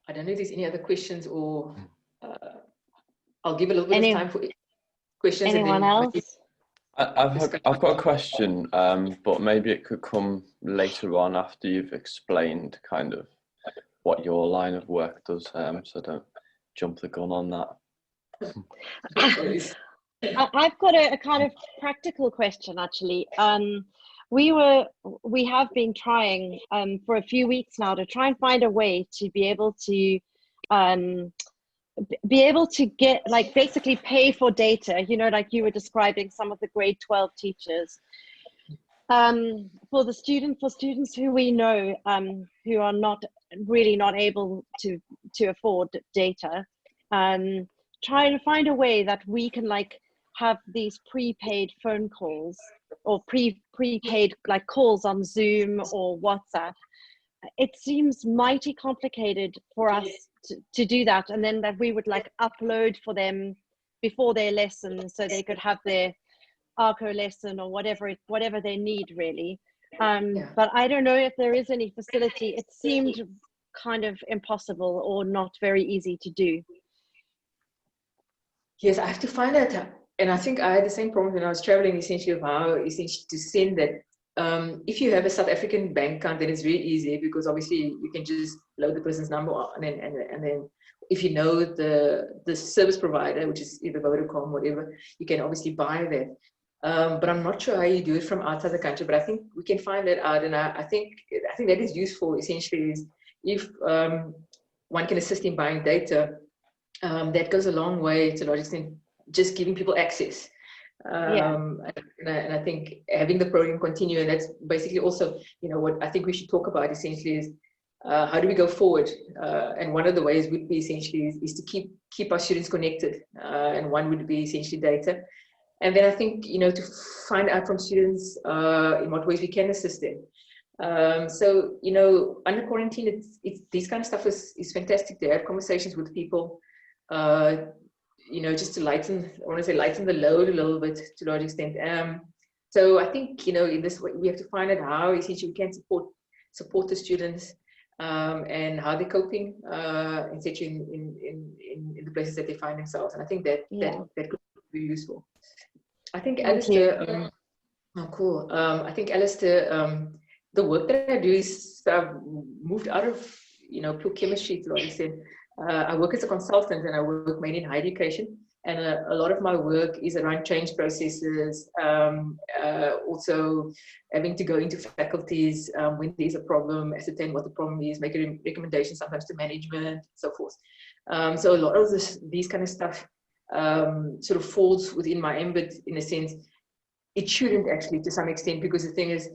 I don't know if there's any other questions, or I'll give a little bit of time for questions. Anyone else? I've got a question, but maybe it could come later on after you've explained kind of what your line of work does, so don't jump the gun on that. I've got a kind of practical question, actually. We have been trying for a few weeks now to try and find a way to be able to get, like, basically pay for data, you know, like you were describing some of the grade 12 teachers, for students who we know who are not able to afford data, trying to find a way that we can, like, have these prepaid phone calls or prepaid like calls on Zoom or WhatsApp. It seems mighty complicated for us to do that, and then that we would, like, upload for them before their lesson so they could have their ARCO lesson or whatever they need, really. But I don't know if there is any facility. It seemed kind of impossible or not very easy to do. Yes, I have to find out. And I think I had the same problem when I was traveling, essentially, of how essentially to send that. If you have a South African bank account, then it's very easy, because obviously you can just load the person's number on, and then if you know the service provider, which is either Vodacom or whatever, you can obviously buy that. But I'm not sure how you do it from outside the country, but I think we can find that out. And I think that is useful, essentially, is if one can assist in buying data, that goes a long way to a large extent, just giving people access. And I think having the program continue, and that's basically also, you know, what I think we should talk about essentially is how do we go forward? And one of the ways would be essentially is to keep our students connected, and one would be essentially data. And then I think, you know, to find out from students in what ways we can assist them. So, you know, under quarantine, it's this kind of stuff is fantastic to have conversations with people, you know, just to lighten the load a little bit to a large extent. So I think, you know, in this way, we have to find out how essentially we can support the students, and how they're coping, essentially in the places that they find themselves. And I think that could be useful. I think Alistair, cool. I think Alistair, the work that I do is I've moved out of, you know, pure chemistry to a large extent. I work as a consultant, and I work mainly in higher education, and a lot of my work is around change processes, also having to go into faculties when there's a problem, ascertain what the problem is, make a recommendation sometimes to management, and so forth. So a lot of these kind of stuff sort of falls within my ambit, in a sense. It shouldn't actually, to some extent, because the thing is,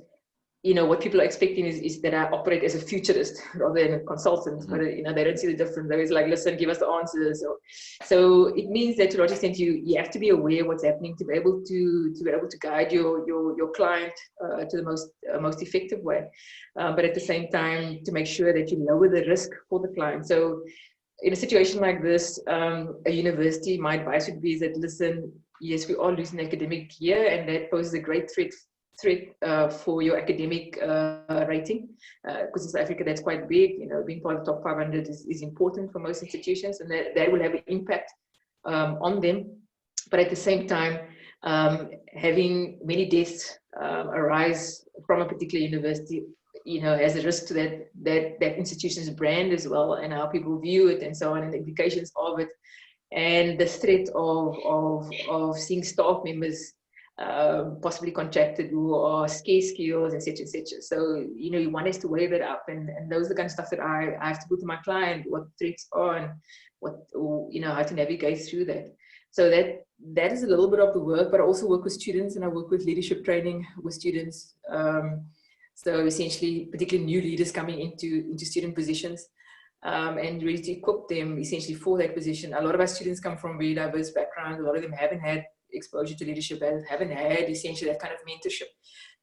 you know, what people are expecting is that I operate as a futurist rather than a consultant, but, you know, they don't see the difference. They're always like, listen, give us the answers. So it means that to a large extent, you have to be aware of what's happening to be able to guide your client to the most effective way. But at the same time, to make sure that you lower the risk for the client. So in a situation like this, a university, my advice would be that, listen, yes, we are losing academic year, and that poses a great threat for your academic rating, because in South Africa that's quite big. You know, being part of the top 500 is important for most institutions, and that will have an impact on them. But at the same time, having many deaths arise from a particular university you know, has a risk to that institution's brand as well, and how people view it and so on, and the implications of it, and the threat of seeing staff members possibly contracted who are scarce skills, etc., etc. So, you know, one has to weigh that up, and those are the kind of stuff that I have to put to my client, what threats are, and you know, how to navigate through that. So that is a little bit of the work, but I also work with students, and I work with leadership training with students. So essentially, particularly new leaders coming into student positions, and really to equip them essentially for that position. A lot of our students come from very diverse backgrounds. A lot of them haven't had exposure to leadership, haven't had essentially that kind of mentorship.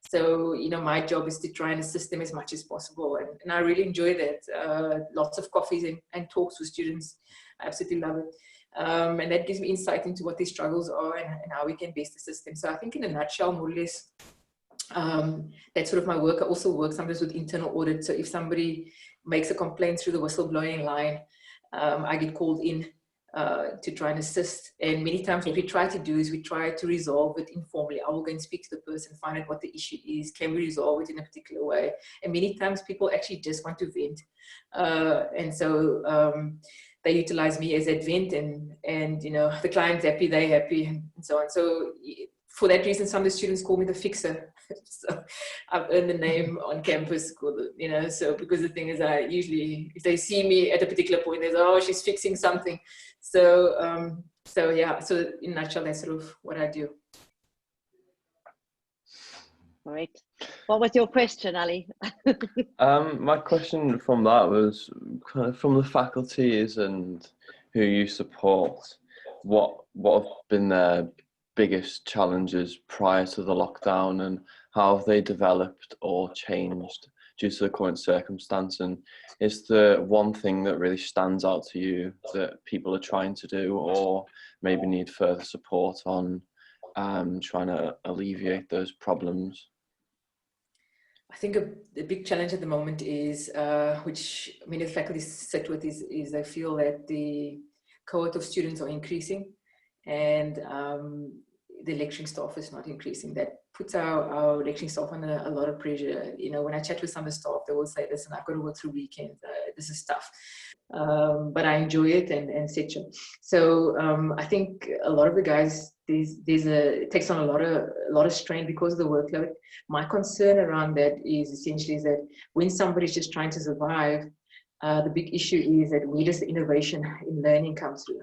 So, you know, my job is to try and assist them as much as possible. And I really enjoy that. Lots of coffees and talks with students. I absolutely love it. And that gives me insight into what their struggles are and how we can best assist them. So I think in a nutshell, more or less, that's sort of my work. I also work sometimes with internal audit. So if somebody makes a complaint through the whistleblowing line, I get called in to try and assist. And many times what we try to do is we try to resolve it informally. I will go and speak to the person, find out what the issue is. Can we resolve it in a particular way? And many times people actually just want to vent. And so they utilize me as that vent, and you know, the client's happy, they're happy, and so on. So for that reason, some of the students call me the fixer. So I've earned the name on campus, you know, so because the thing is, I usually, if they see me at a particular point, they say, oh, she's fixing something. So, so yeah, so in a nutshell, that's sort of what I do. Great. What was your question, Ali? My question from that was kind of from the faculties and who you support, what have been their biggest challenges prior to the lockdown, and how have they developed or changed due to the current circumstance? And is there one thing that really stands out to you that people are trying to do or maybe need further support on trying to alleviate those problems? I think the big challenge at the moment is, which many faculties sit with, is they feel that the cohort of students are increasing, and the lecturing staff is not increasing. That puts our lecturing staff under a lot of pressure. You know, when I chat with some of the staff, they will say, listen, I've got to work through weekends. This is tough. But I enjoy it, and etc. So I think a lot of the guys, it takes on a lot of strain because of the workload. My concern around that is essentially that when somebody's just trying to survive, the big issue is that where does the innovation in learning come through?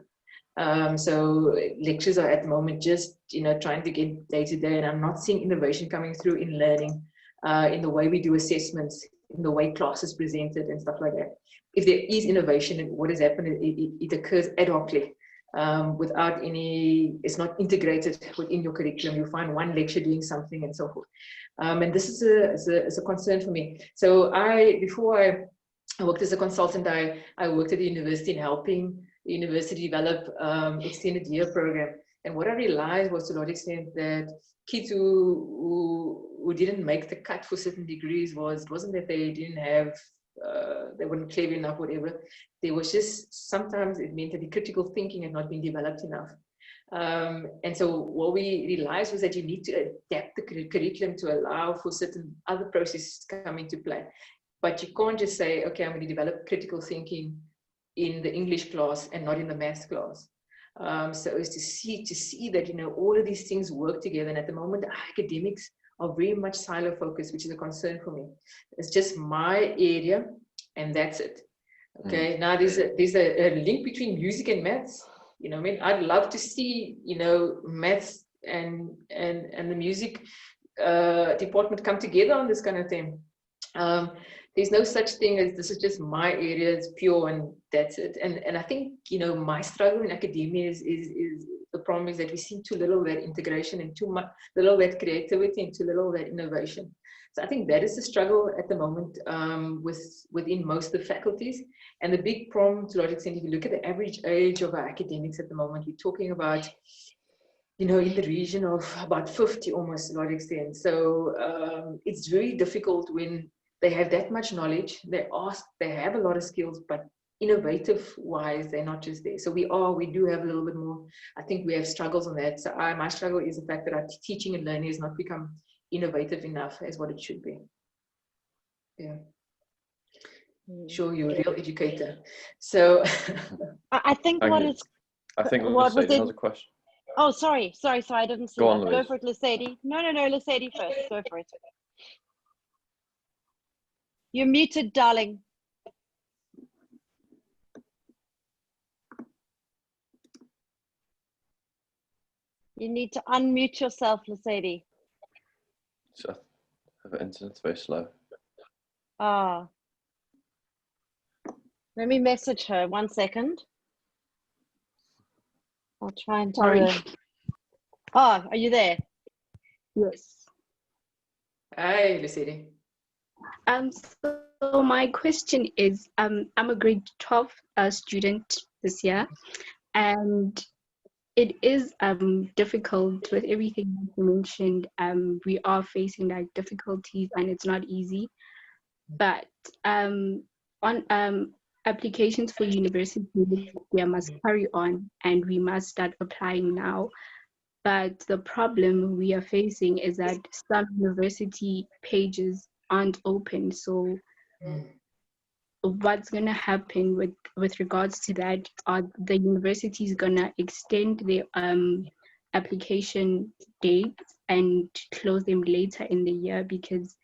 So lectures are at the moment just, you know, trying to get day to day, and I'm not seeing innovation coming through in learning, in the way we do assessments, in the way classes presented and stuff like that. If there is innovation, and what has happened, it occurs ad hocly, without it's not integrated within your curriculum. You find one lecture doing something and so forth. And this is a concern for me. So before I worked as a consultant, I worked at the university in helping the university develop extended year program. And what I realized was to a large extent that kids who didn't make the cut for certain degrees it wasn't that they didn't have, they weren't clever enough, whatever. There was just, sometimes it meant that the critical thinking had not been developed enough. And so what we realized was that you need to adapt the curriculum to allow for certain other processes to come into play. But you can't just say, okay, I'm going to develop critical thinking in the English class and not in the maths class. So it's to see that, you know, all of these things work together. And at the moment, academics are very much silo focused, which is a concern for me. It's just my area, and that's it. Okay. Now there's a link between music and maths. You know, I mean, I'd love to see, you know, maths and the music department come together on this kind of thing. There's no such thing as this is just my area, it's pure and that's it. And I think, you know, my struggle in academia is the problem is that we see too little of that integration and too little of that creativity and too little of that innovation. So I think that is the struggle at the moment within most of the faculties. And the big problem, to a large extent, if you look at the average age of our academics at the moment, we're talking about, you know, in the region of about 50 almost, to a large extent. So it's very difficult when they have that much knowledge, they have a lot of skills, but innovative wise, they're not just there. So we do have a little bit more, I think we have struggles on that. So my struggle is the fact that our teaching and learning has not become innovative enough as what it should be. Yeah. Sure, you're a real educator. So I think Thank what you. is I think what was Mercedes it? has a question. Oh, sorry, I didn't see Go that. on, Go Louise. for it, Lucidi. No, Lucidi first. Go for it. You're muted, darling. You need to unmute yourself, Lucidi. So, the internet's very slow. Ah. Let me message her. 1 second. I'll try and tell her. Oh, are you there? Yes. hi, Lucidi. So my question is, I'm a grade 12 student this year, and it is difficult with everything you mentioned. We are facing like difficulties, and it's not easy. But on applications for university they must carry on, and we must start applying now. But the problem we are facing is that some university pages aren't open. So what's going to happen with regards to that? Are the universities going to extend their application dates and close them later in the year? Because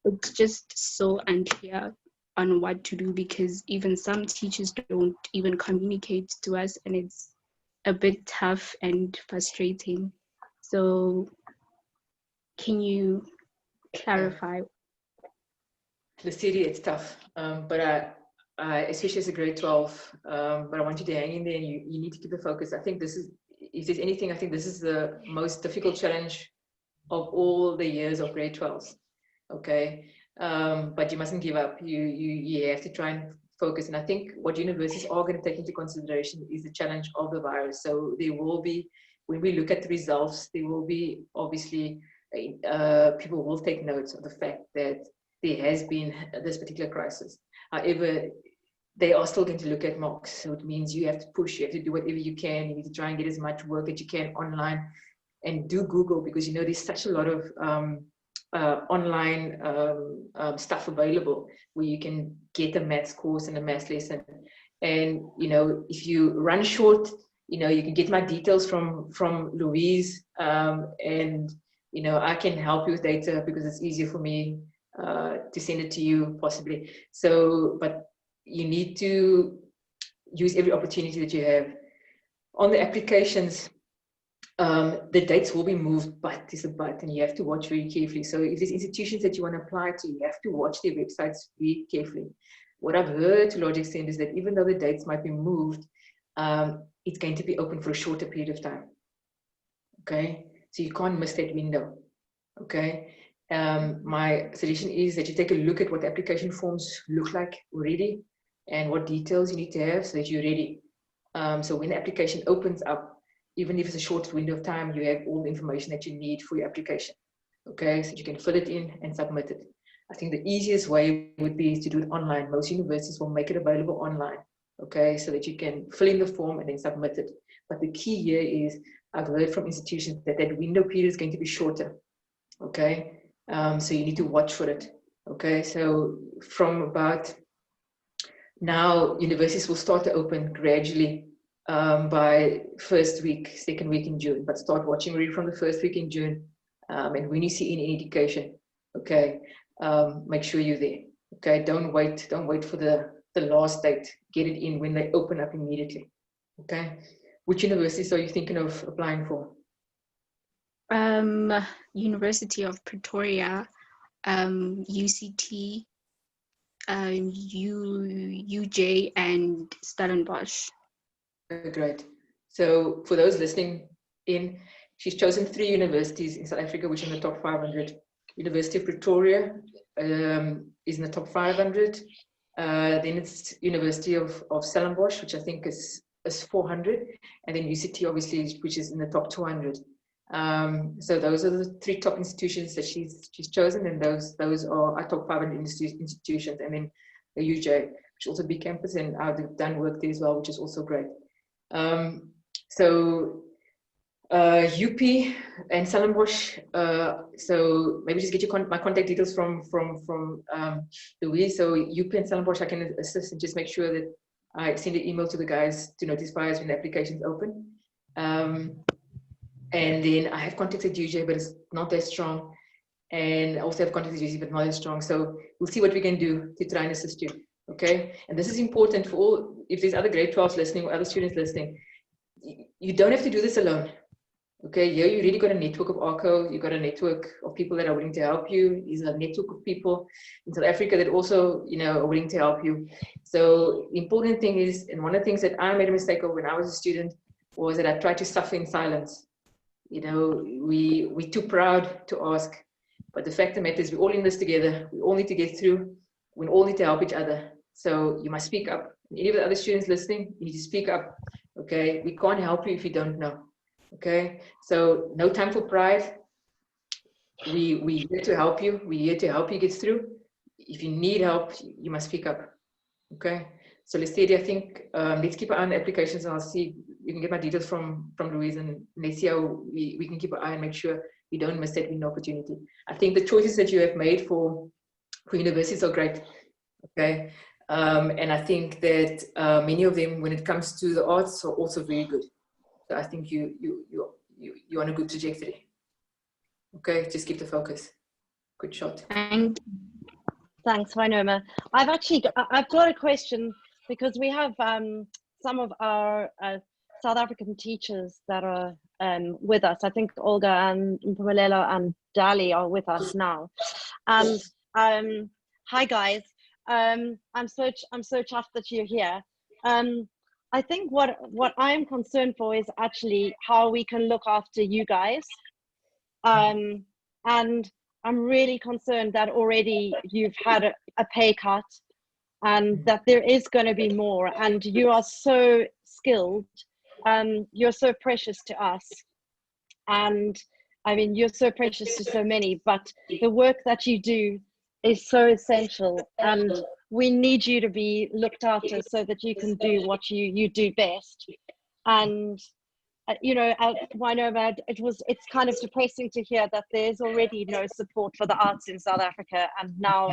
it's just so unclear on what to do, because even some teachers don't even communicate to us, and it's a bit tough and frustrating. So can you clarify? Lucidi, it's tough, but I, especially as a grade 12, but I want you to hang in there, and you need to keep the focus. I think this is, if there's anything, I think this is the most difficult challenge of all the years of grade 12s. Okay, but you mustn't give up. You have to try and focus. And I think what universities are going to take into consideration is the challenge of the virus. So there will be, when we look at the results, there will be obviously people will take notes of the fact that there has been this particular crisis. However, they are still going to look at marks. So it means you have to push, you have to do whatever you can. You need to try and get as much work as you can online, and do Google, because you know there's such a lot of online stuff available where you can get a maths course and a maths lesson. And you know, if you run short, you know, you can get my details from Louise, and you know, I can help you with data because it's easier for me to send it to you possibly. So, but you need to use every opportunity that you have. On the applications, the dates will be moved, but there's a but, and you have to watch very carefully. So if there's institutions that you want to apply to, you have to watch their websites very carefully. What I've heard to a large extent is that even though the dates might be moved, it's going to be open for a shorter period of time. Okay, so you can't miss that window. Okay, my suggestion is that you take a look at what the application forms look like already and what details you need to have so that you're ready. So when the application opens up, even if it's a short window of time, you have all the information that you need for your application. Okay, so you can fill it in and submit it. I think the easiest way would be to do it online. Most universities will make it available online. Okay, so that you can fill in the form and then submit it. But the key here is, I've heard from institutions that that window period is going to be shorter. Okay, so you need to watch for it. Okay, so from about now, universities will start to open gradually by first week, second week in June, but start watching really from the first week in June. And when you see any indication, okay, make sure you're there. Okay, don't wait for the last date. Get it in when they open up immediately. Okay, which universities are you thinking of applying for? University of Pretoria, UCT, UJ, and Stellenbosch. Great. So for those listening in, she's chosen 3 universities in South Africa, which are in the top 500. University of Pretoria is in the top 500. Then it's University of Stellenbosch, which I think is 400. And then UCT, obviously, which is in the top 200. So those are the 3 top institutions that she's chosen, and those are our top 500 institutions. And then the UJ, which is also a big campus, and I've done work there as well, which is also great. So UP and Stellenbosch. So maybe just get your my contact details from Louise. So UP and Stellenbosch, I can assist and just make sure that I send an email to the guys to notify us when the application's open. And then I have contacted UJ, but it's not that strong. And I also have contacted UC, but not as strong. So we'll see what we can do to try and assist you. Okay. And this is important for all, if there's other grade 12s listening or other students listening, you don't have to do this alone. Okay. Here you really got a network of ARCO. You got a network of people that are willing to help you. There's a network of people in South Africa that also, you know, are willing to help you. So the important thing is, and one of the things that I made a mistake of when I was a student was that I tried to suffer in silence. You know, we're too proud to ask, but the fact of the matter is we're all in this together. We all need to get through. We all need to help each other. So you must speak up. And any of the other students listening, you need to speak up. Okay, we can't help you if you don't know. Okay, so no time for pride. We're here to help you. We're here to help you get through. If you need help, you must speak up. Okay, so Lestedi, I think let's keep an eye on the applications, and I'll see. You can get my details from Louise, and let's see how we can keep an eye and make sure we don't miss that window opportunity. I think the choices that you have made for universities are great. Okay, and I think that many of them, when it comes to the arts, are also very good. So I think you're on a good trajectory. Okay, just keep the focus. Good shot. Thanks, Wynoma. I've got a question, because we have some of our South African teachers that are with us. I think Olga and Mpumelelo and Dali are with us now. And hi guys. I'm so chuffed that you're here. I think what I'm concerned for is actually how we can look after you guys. And I'm really concerned that already you've had a pay cut, and that there is going to be more, and you are so skilled. You're so precious to us, and I mean, you're so precious to so many, but the work that you do is so essential, and we need you to be looked after so that you can do what you do best. And you know, Wynoma, it's kind of depressing to hear that there's already no support for the arts in South Africa, and now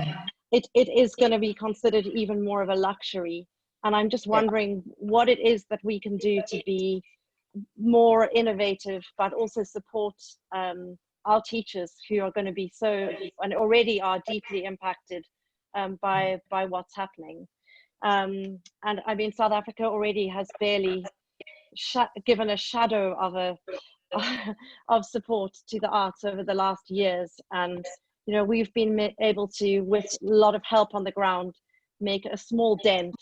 it is going to be considered even more of a luxury. And I'm just wondering what it is that we can do to be more innovative, but also support our teachers who are going to be so, and already are deeply impacted by what's happening. And I mean, South Africa already has barely given a shadow of support to the arts over the last years. And, you know, we've been able to, with a lot of help on the ground, make a small dent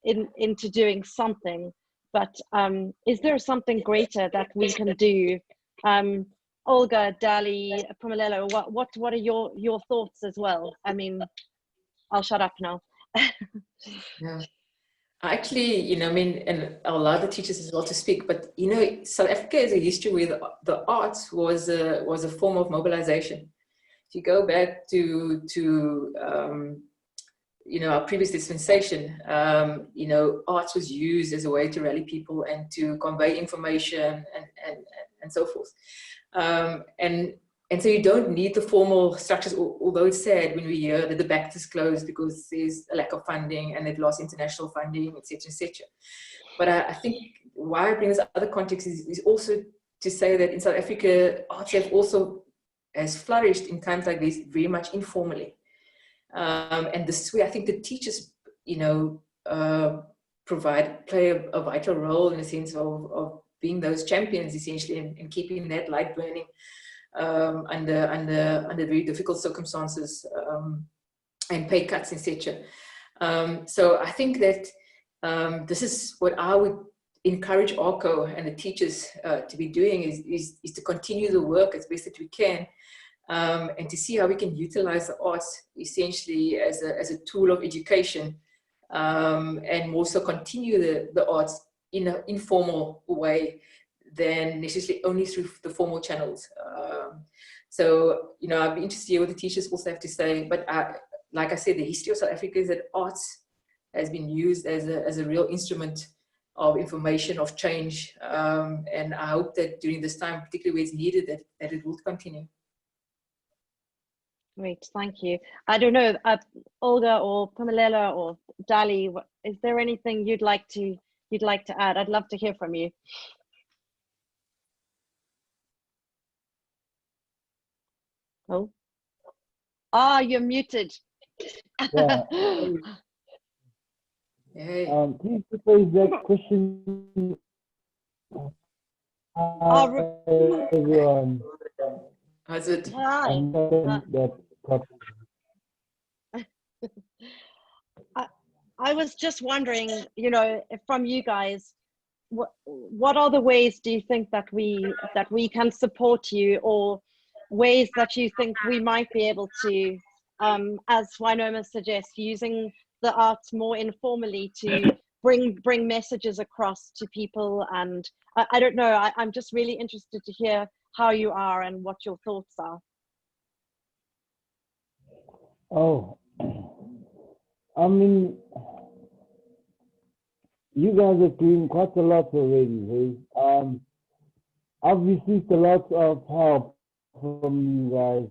into doing something. But is there something greater that we can do? Olga, Dali, Mpumelelo, what are your thoughts as well? I mean, I'll shut up now. Yeah. Actually, you know, I mean, and I'll allow the teachers as well to speak, but, you know, South Africa has a history where the arts was a form of mobilization. If you go back to you know, our previous dispensation, you know, arts was used as a way to rally people and to convey information and so forth. And so you don't need the formal structures, although it's sad when we hear that the back is closed because there's a lack of funding and they've lost international funding, etc., etc. But I think why I bring this other context is also to say that in South Africa, arts has flourished in times like this very much informally. And this way, I think the teachers, you know, play a vital role in the sense of being those champions, essentially, and keeping that light burning under very difficult circumstances and pay cuts, etc. So I think that this is what I would encourage ARCO and the teachers to be doing is to continue the work as best that we can. And to see how we can utilize the arts essentially as a tool of education, and also continue the arts in an informal way than necessarily only through the formal channels. So, you know, I'd be interested to hear what the teachers also have to say. But like I said, the history of South Africa is that arts has been used as a real instrument information, of change. And I hope that during this time, particularly where it's needed, that it will continue. Great, thank you. I don't know, Olga or Pamela or Dali, is there anything you'd like to add? I'd love to hear from you. Oh, you're muted. Yeah. Please pose that question. Everyone. How's it? Hi. I was just wondering, you know, from you guys, what are the ways do you think that we can support you, or ways that you think we might be able to, as Wynoma suggests, using the arts more informally to bring messages across to people? And I don't know, I'm just really interested to hear how you are and what your thoughts are. Oh, I mean, you guys are doing quite a lot already. Hey? I've received a lot of help from you guys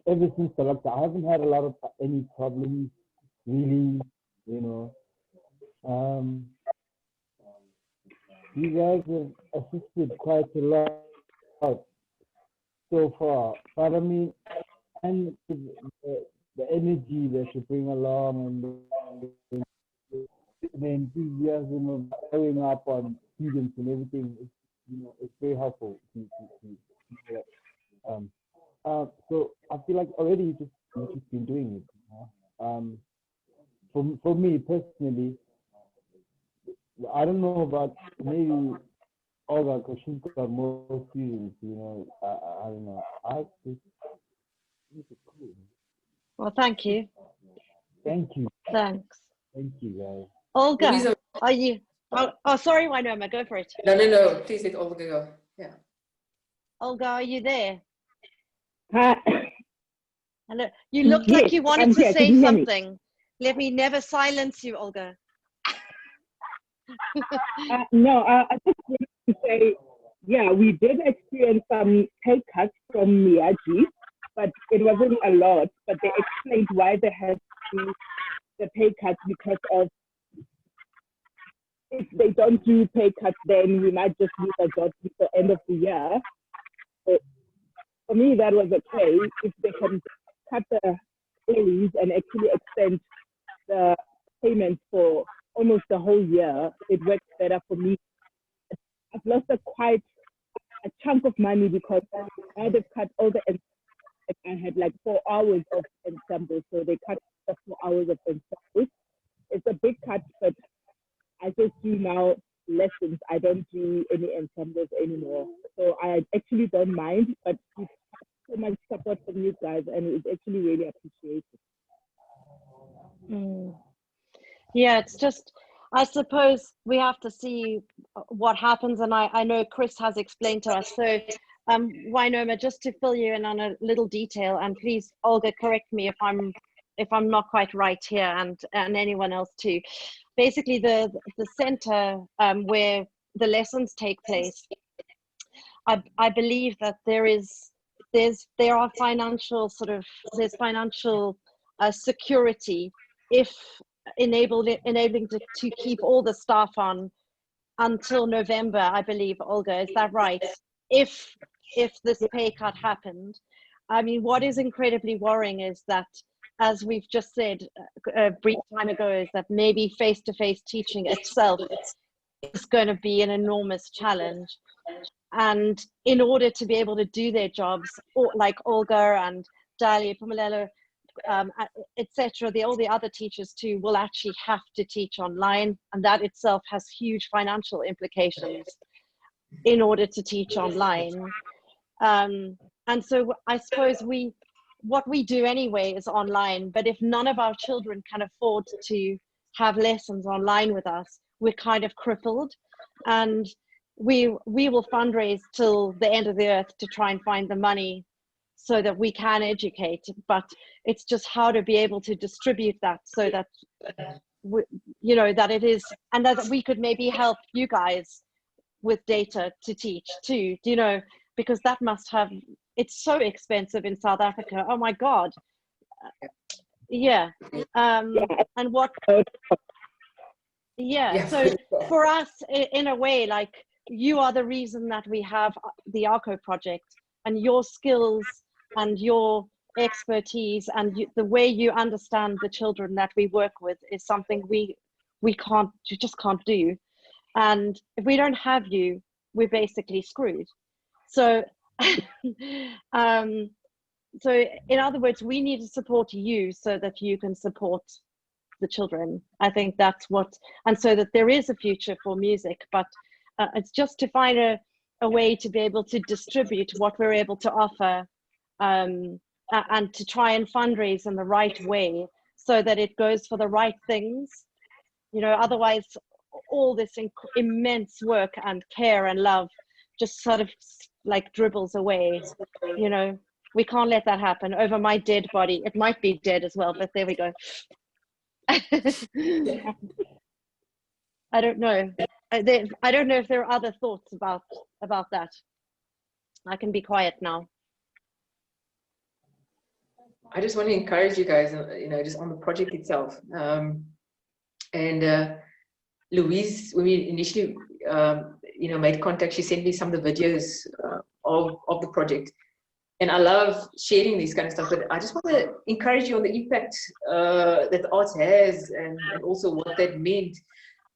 ever since the lockdown. I haven't had a lot of any problems, really, you know. You guys have assisted quite a lot so far, but I mean, and the energy that you bring along and the enthusiasm of showing up on students and everything, you know, it's very helpful to so I feel like already you've just been doing it. You know? For me personally, I don't know about maybe Olga, because she's got more students, you know. I don't know. I think it's cool. Well, thank you. Thank you. Thanks. Thank you, guys. Olga, Louisa. are you? Oh, sorry, Wynoma, go for it. No. Please let Olga go. Yeah. Olga, are you there? Hi. Hello. You looked like you wanted to say something. Let me never silence you, Olga. No, I just wanted to say, yeah, we did experience some pay cuts from Miyagi, but it wasn't a lot. But they explained why they had to do the pay cuts, because of if they don't do pay cuts, then we might just lose our jobs at the end of the year. So for me, that was okay. If they can cut the salaries and actually extend the payments for almost the whole year, it works better for me. I've lost quite a chunk of money because now they've cut all the I had like 4 hours of ensemble, so they cut the 4 hours of ensemble. It's a big cut, but I just do now lessons. I don't do any ensembles anymore. So I actually don't mind, but we've had so much support from you guys, and it's actually really appreciated. Yeah, it's just, I suppose we have to see what happens, and I know Chris has explained to us. So Wynoma, just to fill you in on a little detail, and please, Olga, correct me if I'm not quite right here, and anyone else too. Basically, the center where the lessons take place, I believe that there are financial there's financial security if enabling to keep all the staff on until November, I believe. Olga, is that right? If this pay cut happened, I mean, what is incredibly worrying is that, as we've just said a brief time ago, is that maybe face-to-face teaching itself is going to be an enormous challenge. And in order to be able to do their jobs, like Olga and Dalia, Pamela, etc., all the other teachers too will actually have to teach online, and that itself has huge financial implications in order to teach online. And so I suppose what we do anyway is online, but if none of our children can afford to have lessons online with us, we're kind of crippled, and we will fundraise till the end of the earth to try and find the money so that we can educate, but it's just how to be able to distribute that so that you know, that it is, and that we could maybe help you guys with data to teach too, you know, because that must have, it's so expensive in South Africa. Oh my God. Yeah. And what, yeah. So for us, in a way, like, you are the reason that we have the ARCO project, and your skills and your expertise and the way you understand the children that we work with is something we just can't do. And if we don't have you, we're basically screwed. So so in other words, we need to support you so that you can support the children. I think that's what, and so that there is a future for music, but it's just to find a way to be able to distribute what we're able to offer, and to try and fundraise in the right way so that it goes for the right things. You know, otherwise all this immense work and care and love just sort of like dribbles away. You know, we can't let that happen over my dead body. It might be dead as well, but there we go. I don't know. I don't know if there are other thoughts about that. I can be quiet now. I just want to encourage you guys, you know, just on the project itself. And Louise, when we initially, you know, made contact, she sent me some of the videos of the project. And I love sharing these kind of stuff, but I just want to encourage you on the impact that the arts has, and also what that meant.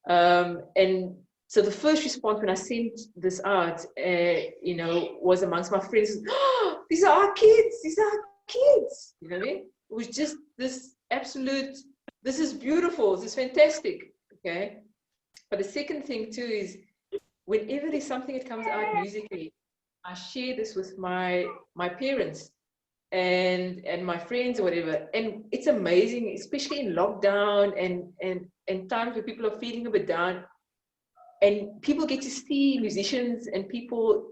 And so the first response when I sent this out, you know, was amongst my friends, oh, these are our kids, these are our kids, you know what I mean? It was just this absolute, this is beautiful, this is fantastic, okay? But the second thing too is, whenever there's something that comes out musically, I share this with my parents and my friends or whatever, and it's amazing, especially in lockdown and times where people are feeling a bit down, and people get to see musicians and people,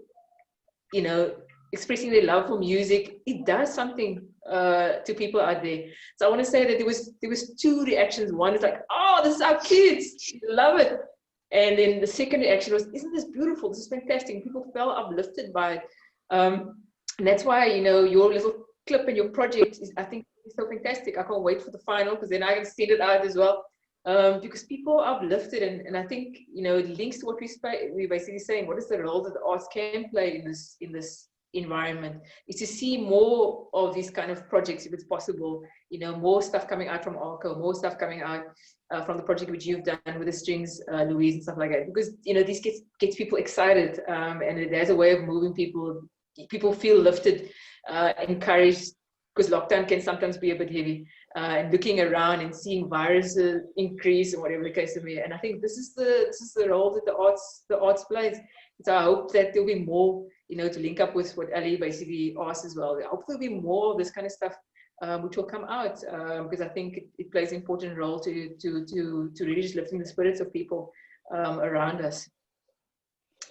you know, expressing their love for music. It does something to people out there. So I want to say that there was two reactions. One is like, oh, this is our kids, love it. And then the second reaction was, isn't this beautiful? This is fantastic. People felt uplifted by it. And that's why, you know, your little clip and your project is, I think, is so fantastic. I can't wait for the final, because then I can send it out as well. Because people are uplifted, and I think, you know, it links to what we're basically saying. What is the role that the arts can play in this environment? Is to see more of these kind of projects, if it's possible. You know, more stuff coming out from ARCO, more stuff coming out from the project which you've done with the strings, Louise, and stuff like that. Because, you know, this gets people excited, and it has a way of moving people. People feel lifted, encouraged, because lockdown can sometimes be a bit heavy. And looking around and seeing viruses increase, or whatever the case may be. And I think this is the role that the arts plays. So I hope that there'll be more, you know, to link up with what Ali basically asked as well. I hope there'll be more of this kind of stuff which will come out, because I think it plays an important role to really just lifting the spirits of people around us.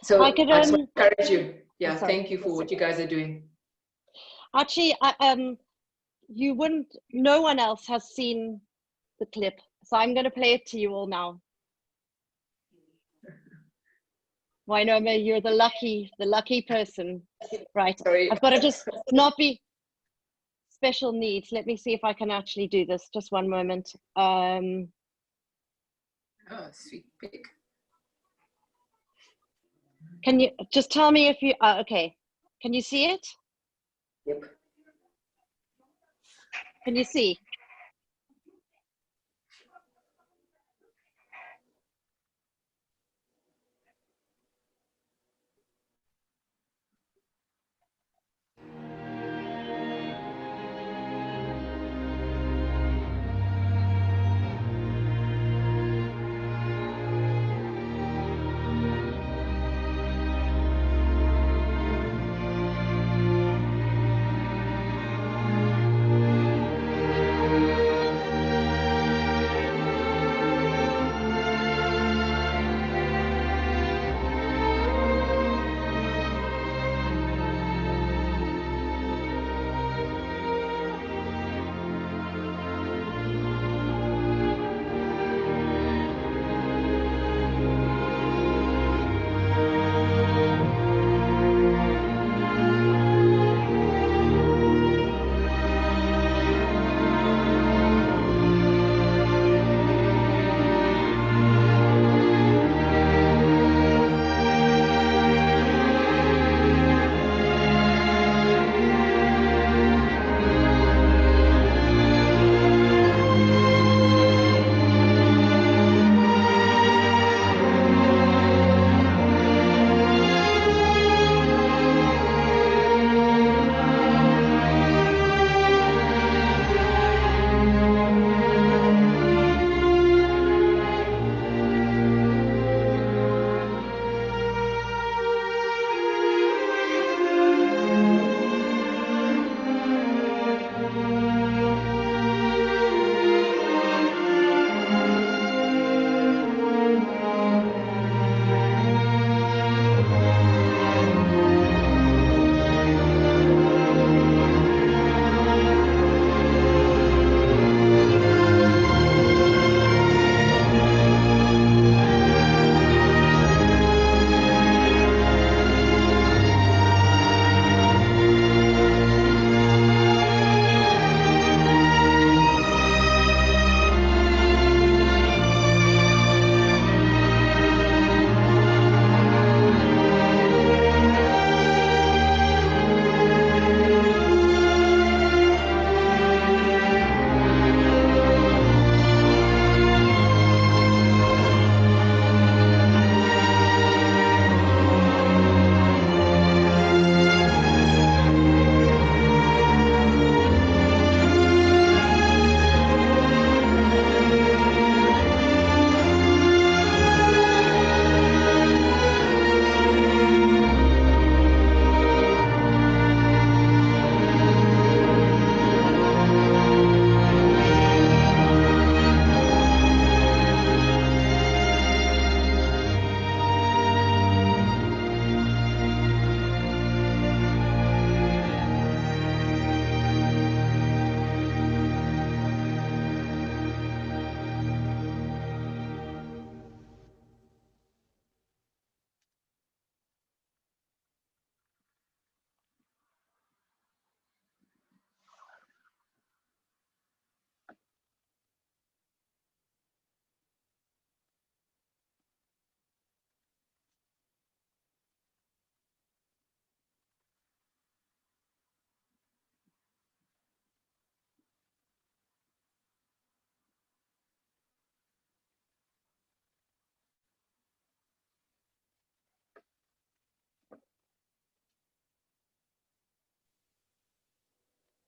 So I just want to encourage you. Yeah, thank you for what you guys are doing. Actually, you wouldn't, no one else has seen the clip, so I'm going to play it to you all now. Wynoma, you're the lucky person, right? Sorry. I've got to just not be special needs. Let me see if I can actually do this. Just one moment. Oh, sweet pig. Can you just tell me if you? Okay. Can you see it? Yep. Can you see?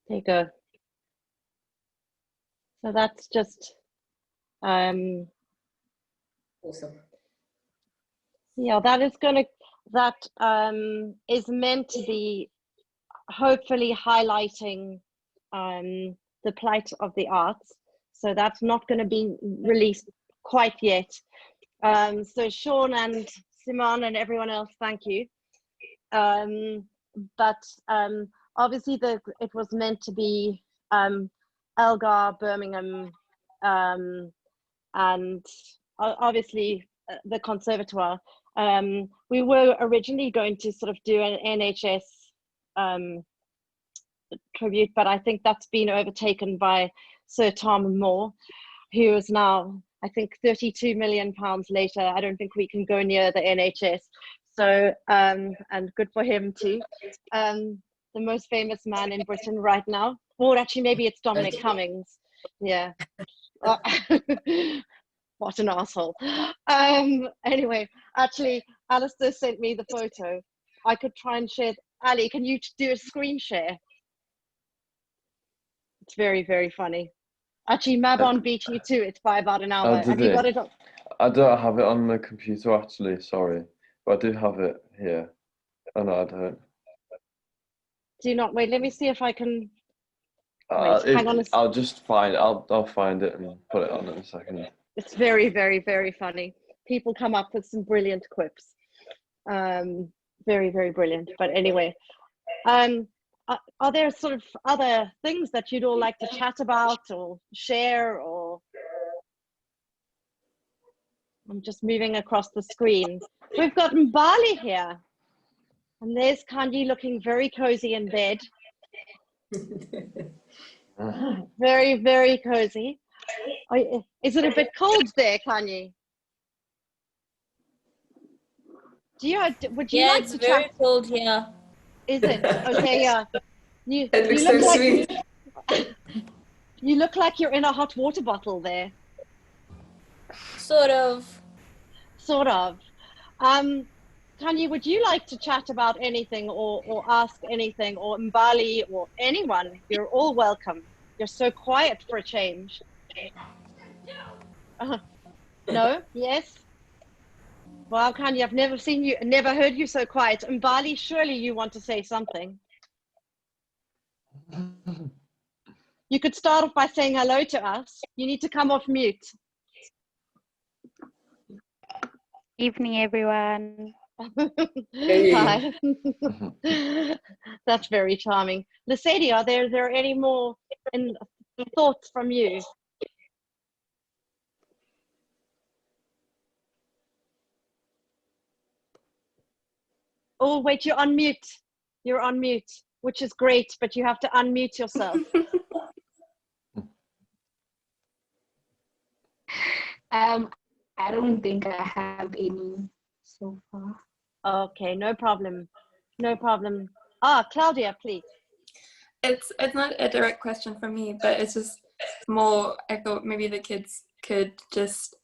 There you go. So that's just Awesome. yeah, that is meant to be hopefully highlighting the plight of the arts. So that's not going to be released quite yet. So Sean and Simon and everyone else, thank you. But obviously it was meant to be Elgar, Birmingham, and obviously the Conservatoire. We were originally going to sort of do an NHS tribute, but I think that's been overtaken by Sir Tom Moore, who is now, I think, 32 million pounds later. I don't think we can go near the NHS. So, and good for him too. The most famous man in Britain right now. Or actually, maybe it's Dominic Cummings. Yeah. What an asshole. Anyway, actually, Alistair sent me the photo. I could try and share. Ali, can you do a screen share? It's very, very funny. Actually, Mabon beat you to it by about an hour. Have you got it on? I don't have it on the computer actually, sorry. But I do have it here. Oh no, I don't. Do not wait. Let me see if I can. Wait, hang on. I'll just find. I'll find it and put it on in a second. It's very, very, very funny. People come up with some brilliant quips. Very, very brilliant. But anyway, are there sort of other things that you'd all like to chat about or share? Or I'm just moving across the screen. We've got Mbali here, and there's Kanyi looking very cozy in bed. Very, very cozy. Is it a bit cold there, Kanyi? Would you like it's to very chat? cold here. Is it? Okay, yeah. You looks look so like sweet. you look like you're in a hot water bottle there. Sort of. Sort of. Kanyi, would you like to chat about anything or ask anything, or Mbali or anyone? You're all welcome. You're so quiet for a change. No? Yes? Well, Kanyi, I've never heard you so quiet. Mbali, surely you want to say something. You could start off by saying hello to us. You need to come off mute. Evening, everyone. Hi. That's very charming. Lesedi, are there any more thoughts from you? Oh, wait, you're on mute. You're on mute, which is great, but you have to unmute yourself. I don't think I have any so far. Okay, no problem. No problem. Claudia, please. It's not a direct question from me, but it's just more, I thought maybe the kids could just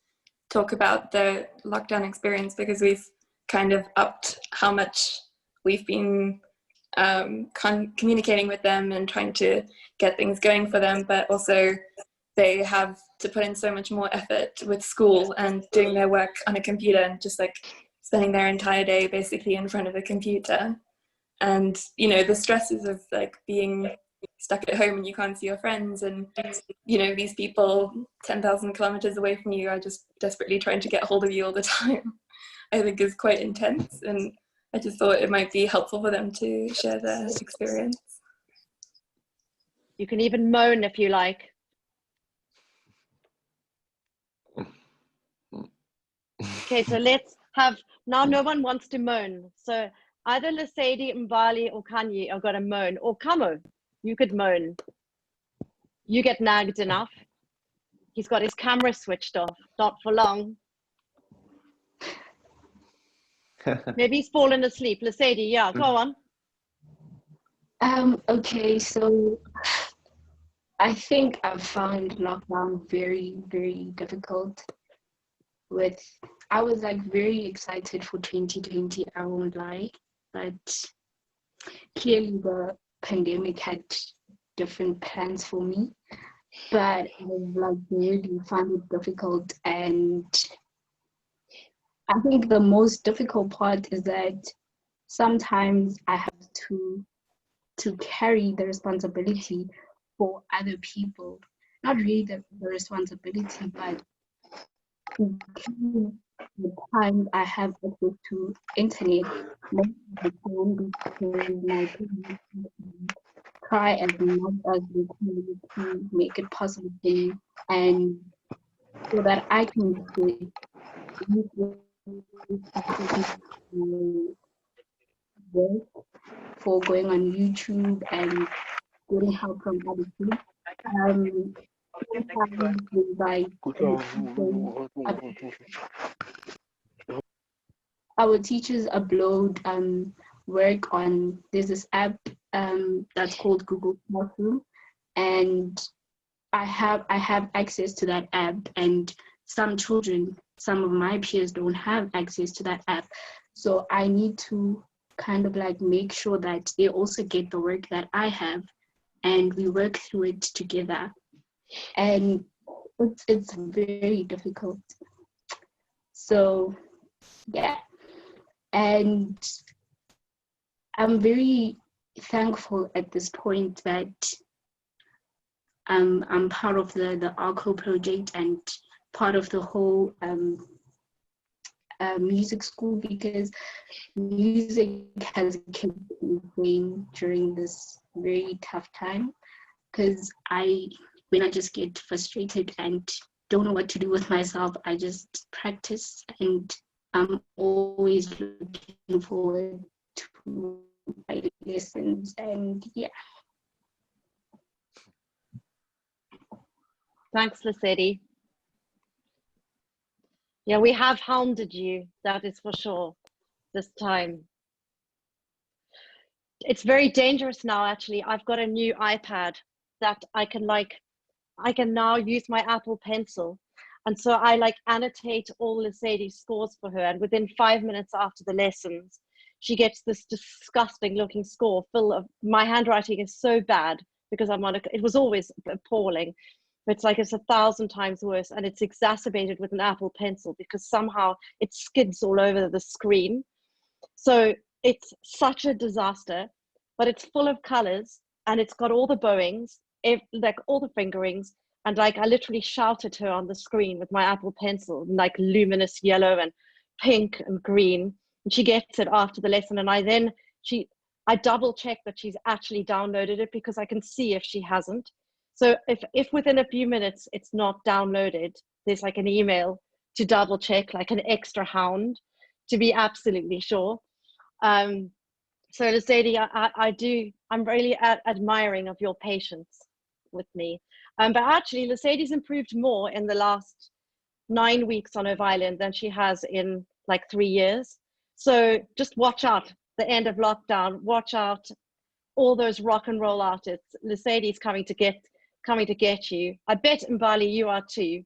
talk about the lockdown experience, because we've kind of upped how much we've been communicating with them and trying to get things going for them, but also they have to put in so much more effort with school and doing their work on a computer and just like spending their entire day basically in front of a computer. And, you know, the stresses of like being stuck at home and you can't see your friends, and, you know, these people 10,000 kilometers away from you are just desperately trying to get hold of you all the time, I think is quite intense. And I just thought it might be helpful for them to share their experience. You can even moan if you like. Okay, so let's have, now no one wants to moan. So either Lesedi, Mbali or Kanyi are going to moan, or Kamo, you could moan. You get nagged enough. He's got his camera switched off, not for long. Maybe he's fallen asleep. Lesedi, yeah, go on. Okay, so I think I've found lockdown very, very difficult. I was like very excited for 2020, I won't lie, but clearly the pandemic had different plans for me, but I've like really found it difficult. And I think the most difficult part is that sometimes I have to carry the responsibility for other people. Not really the responsibility, but the time I have access to internet, most of the time, because my parents try as much as they can to make it possible for me, and so that I can stay work for going on YouTube and getting help from other kids. Sometimes like our teachers upload work on, there's this app that's called Google Classroom, and I have access to that app, and some children, some of my peers don't have access to that app. So I need to kind of like make sure that they also get the work that I have, and we work through it together. And it's very difficult. So yeah, and I'm very thankful at this point that I'm part of the ARCO project and part of the whole music school, because music has kept me going during this very tough time. Because when I just get frustrated and don't know what to do with myself, I just practice, and I'm always looking forward to my lessons. And yeah. Thanks, Lissetti. Yeah, we have hounded you, that is for sure, this time. It's very dangerous now, actually. I've got a new iPad that I can now use my Apple Pencil. And so I like annotate all Lissetti's scores for her. And within 5 minutes after the lessons, she gets this disgusting looking score full of, my handwriting is so bad because it was always appalling. It's like it's 1,000 times worse, and it's exacerbated with an Apple Pencil because somehow it skids all over the screen. So it's such a disaster, but it's full of colors and it's got all the bowings, like all the fingerings, and like I literally shouted her on the screen with my Apple Pencil, like luminous yellow and pink and green, and she gets it after the lesson. And I double check that she's actually downloaded it because I can see if she hasn't. So if within a few minutes it's not downloaded, there's like an email to double check, like an extra hound, to be absolutely sure. So Lissetti, I'm really admiring of your patience with me. But actually Lissetti's improved more in the last 9 weeks on her violin than she has in like 3 years. So just watch out, the end of lockdown, watch out, all those rock and roll artists. Lissetti's coming to get you. I bet Mbali you are too.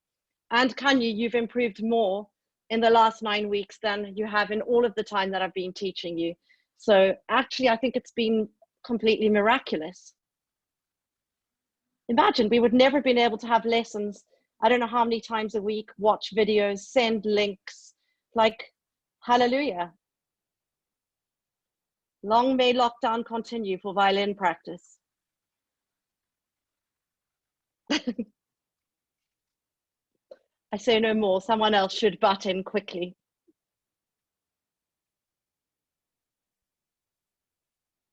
And Kanye, you've improved more in the last 9 weeks than you have in all of the time that I've been teaching you. So actually, I think it's been completely miraculous. Imagine we would never have been able to have lessons, I don't know how many times a week, watch videos, send links, like, hallelujah. Long may lockdown continue for violin practice. I say no more, someone else should butt in quickly.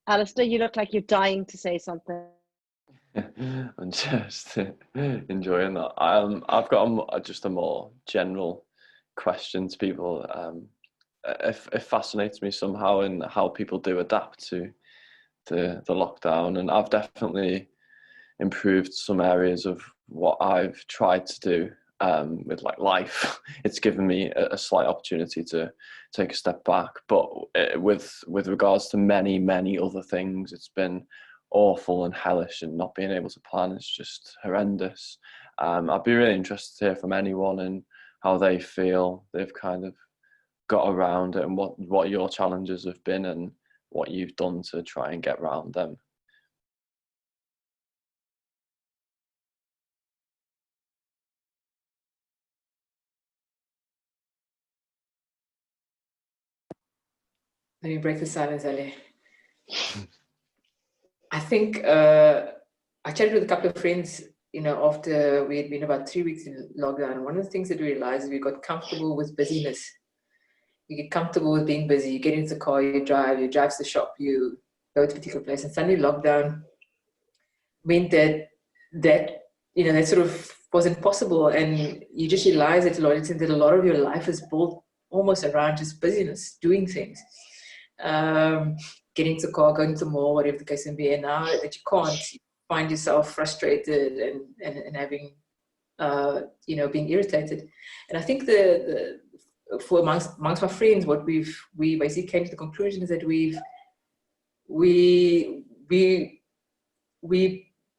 Alistair, you look like you're dying to say something. I'm just enjoying that. I've got just a more general question to people. It fascinates me somehow in how people do adapt to the lockdown, and I've definitely improved some areas of what I've tried to do with like life. It's given me a slight opportunity to take a step back, but with regards to many other things, it's been awful and hellish, and not being able to plan is just horrendous. I'd be really interested to hear from anyone and how they feel they've kind of got around it, and what your challenges have been and what you've done to try and get around them. Let me break the silence, Ali. I think I chatted with a couple of friends, after we had been about 3 weeks in lockdown. One of the things that we realized is we got comfortable with busyness. You get comfortable with being busy. You get into the car, you drive to the shop, you go to a particular place, and suddenly lockdown meant that sort of wasn't possible, and you just realize that a lot of your life is built almost around just busyness, doing things, getting to the car, going to the mall, whatever the case may be. And now that you can't, you find yourself frustrated and having being irritated. And I think for amongst my friends, what we basically came to the conclusion is that we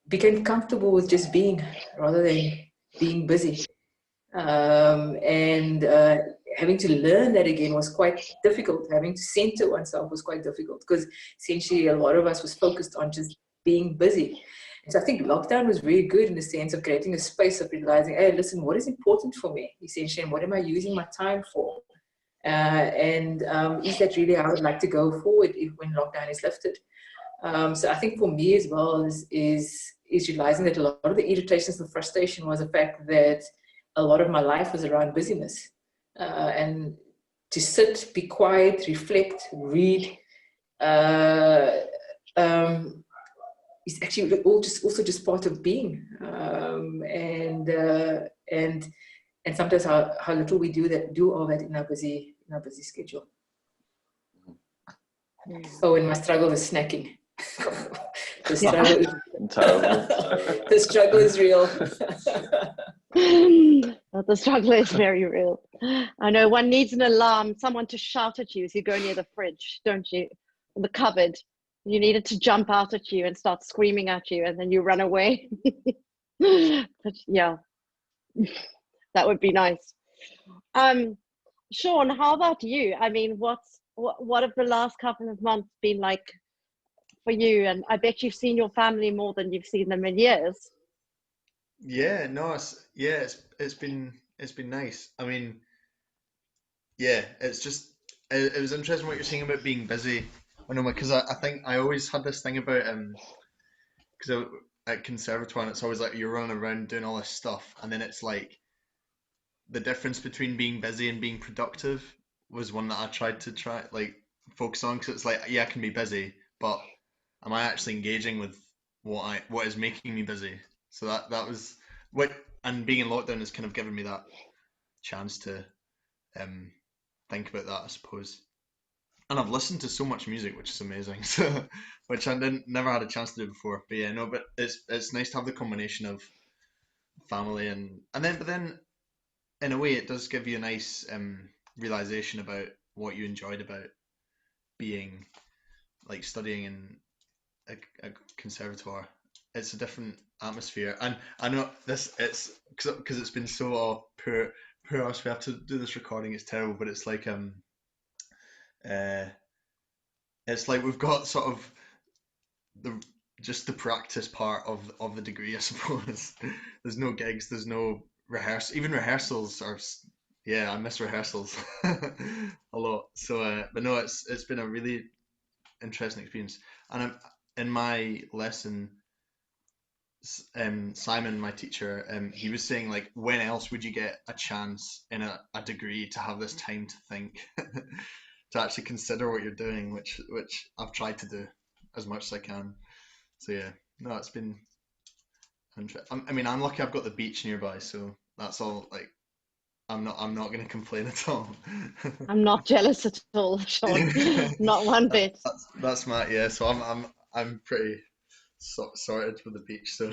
became comfortable with just being rather than being busy. Having to learn that again was quite difficult. Having to center oneself was quite difficult, because essentially a lot of us was focused on just being busy. And so I think lockdown was very good in the sense of creating a space of realizing, hey, listen, what is important for me, essentially, and what am I using my time for? Is that really how I would like to go forward when lockdown is lifted? So I think for me as well is realizing that a lot of the irritations and frustration was the fact that a lot of my life was around busyness. And to sit, be quiet, reflect, read, is actually also just part of being. And sometimes how little we do all that in our busy schedule. Oh, and my struggle is snacking. The struggle is real. The struggle is very real. I know one needs an alarm, someone to shout at you as you go near the fridge, don't you? The cupboard. You need it to jump out at you and start screaming at you, and then you run away. But yeah, that would be nice. Sean, how about you? I mean, what have the last couple of months been like for you? And I bet you've seen your family more than you've seen them in years. Yeah, no, it's been nice. I mean, yeah, it's just it was interesting what you're saying about being busy. I know, because I think I always had this thing about because at conservatoire, it's always like you're running around doing all this stuff, and then it's like the difference between being busy and being productive was one that I tried to focus on, because it's like, yeah, I can be busy, but am I actually engaging with what is making me busy? So that was and being in lockdown has kind of given me that chance to think about that, I suppose. And I've listened to so much music, which is amazing. So, which I never had a chance to do before. But yeah, no, but it's nice to have the combination of family but then in a way it does give you a nice realization about what you enjoyed about being studying in a conservatoire. It's a different atmosphere, and I know it's because it's been so poor us. We have to do this recording. It's terrible, but it's like we've got sort of the practice part of the degree, I suppose. There's no gigs, there's no rehearsal. Even rehearsals are, I miss rehearsals a lot. So, but no, it's been a really interesting experience. And in my lesson, Simon, my teacher, he was saying, like, when else would you get a chance in a degree to have this time to think, to actually consider what you're doing, which I've tried to do as much as I can. So yeah, no, it's been interesting. I mean, I'm lucky I've got the beach nearby, so that's all. Like, I'm not going to complain at all. I'm not jealous at all, Sean. Not one bit. That's my So I'm pretty sorted with the beach. So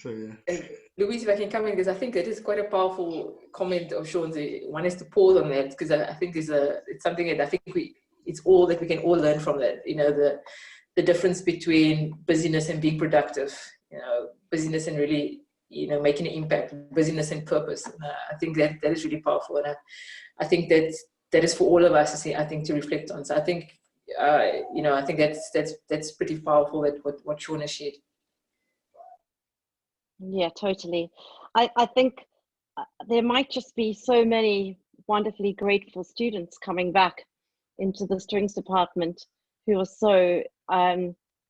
so yeah. And Louise, if I can come in, because I think it is quite a powerful comment of Sean's. One is to pause on that, because I think it's something that I think it's all that we can all learn from that. The difference between busyness and being productive. Busyness and really making an impact. Busyness and purpose. And I think that is really powerful, and I think that is for all of us. I think to reflect on. So I think I think that's pretty powerful. That what Sean has shared. Yeah, totally. I think there might just be so many wonderfully grateful students coming back into the strings department who was so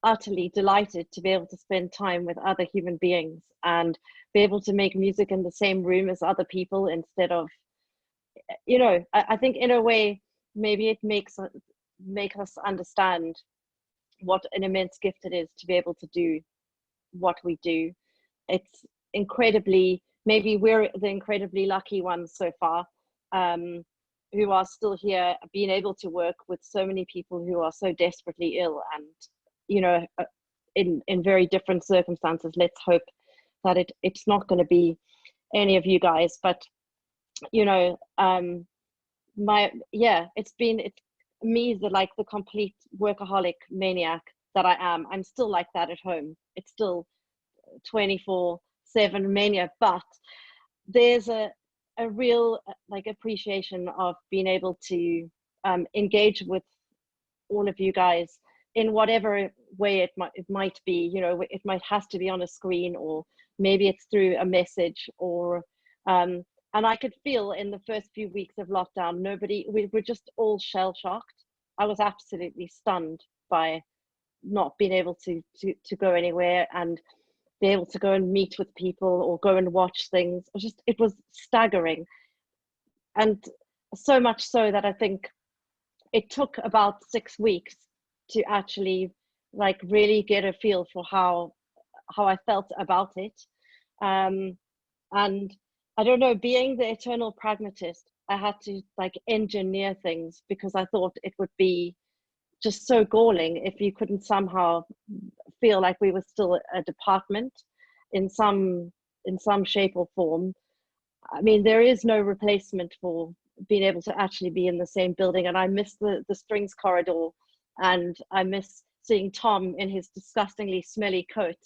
utterly delighted to be able to spend time with other human beings and be able to make music in the same room as other people instead of, I think in a way, maybe it make us understand what an immense gift it is to be able to do what we do. It's incredibly, maybe we're the incredibly lucky ones so far, who are still here, being able to work with so many people who are so desperately ill and, in very different circumstances. Let's hope that it's not going to be any of you guys, but it's me, the complete workaholic maniac that I am. I'm still like that at home. It's still 24/7 mania, but there's a real appreciation of being able to engage with all of you guys in whatever way it might be. It has to be on a screen, or maybe it's through a message, or and I could feel in the first few weeks of lockdown, we were just all shell shocked. I was absolutely stunned by not being able to go anywhere and be able to go and meet with people or go and watch things. It was staggering. And so much so that I think it took about 6 weeks to actually really get a feel for how I felt about it. And I don't know, being the eternal pragmatist, I had to engineer things because I thought it would be just so galling if you couldn't somehow feel like we were still a department in some shape or form. I mean, there is no replacement for being able to actually be in the same building. And I miss the strings corridor, and I miss seeing Tom in his disgustingly smelly coat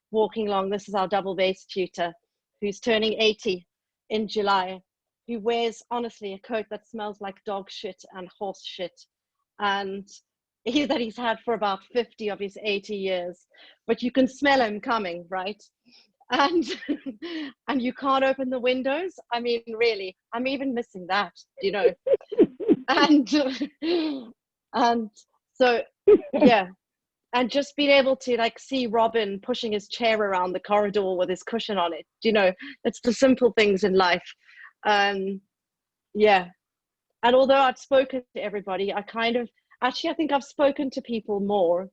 walking along. This is our double bass tutor who's turning 80 in July, who wears, honestly, a coat that smells like dog shit and horse shit. And he's had for about 50 of his 80 years, but you can smell him coming, right? And and you can't open the windows. I mean, really, I'm even missing that, and so yeah, and just being able to see Robin pushing his chair around the corridor with his cushion on it. It's the simple things in life. Yeah, and although I've spoken to everybody, I think I've spoken to people more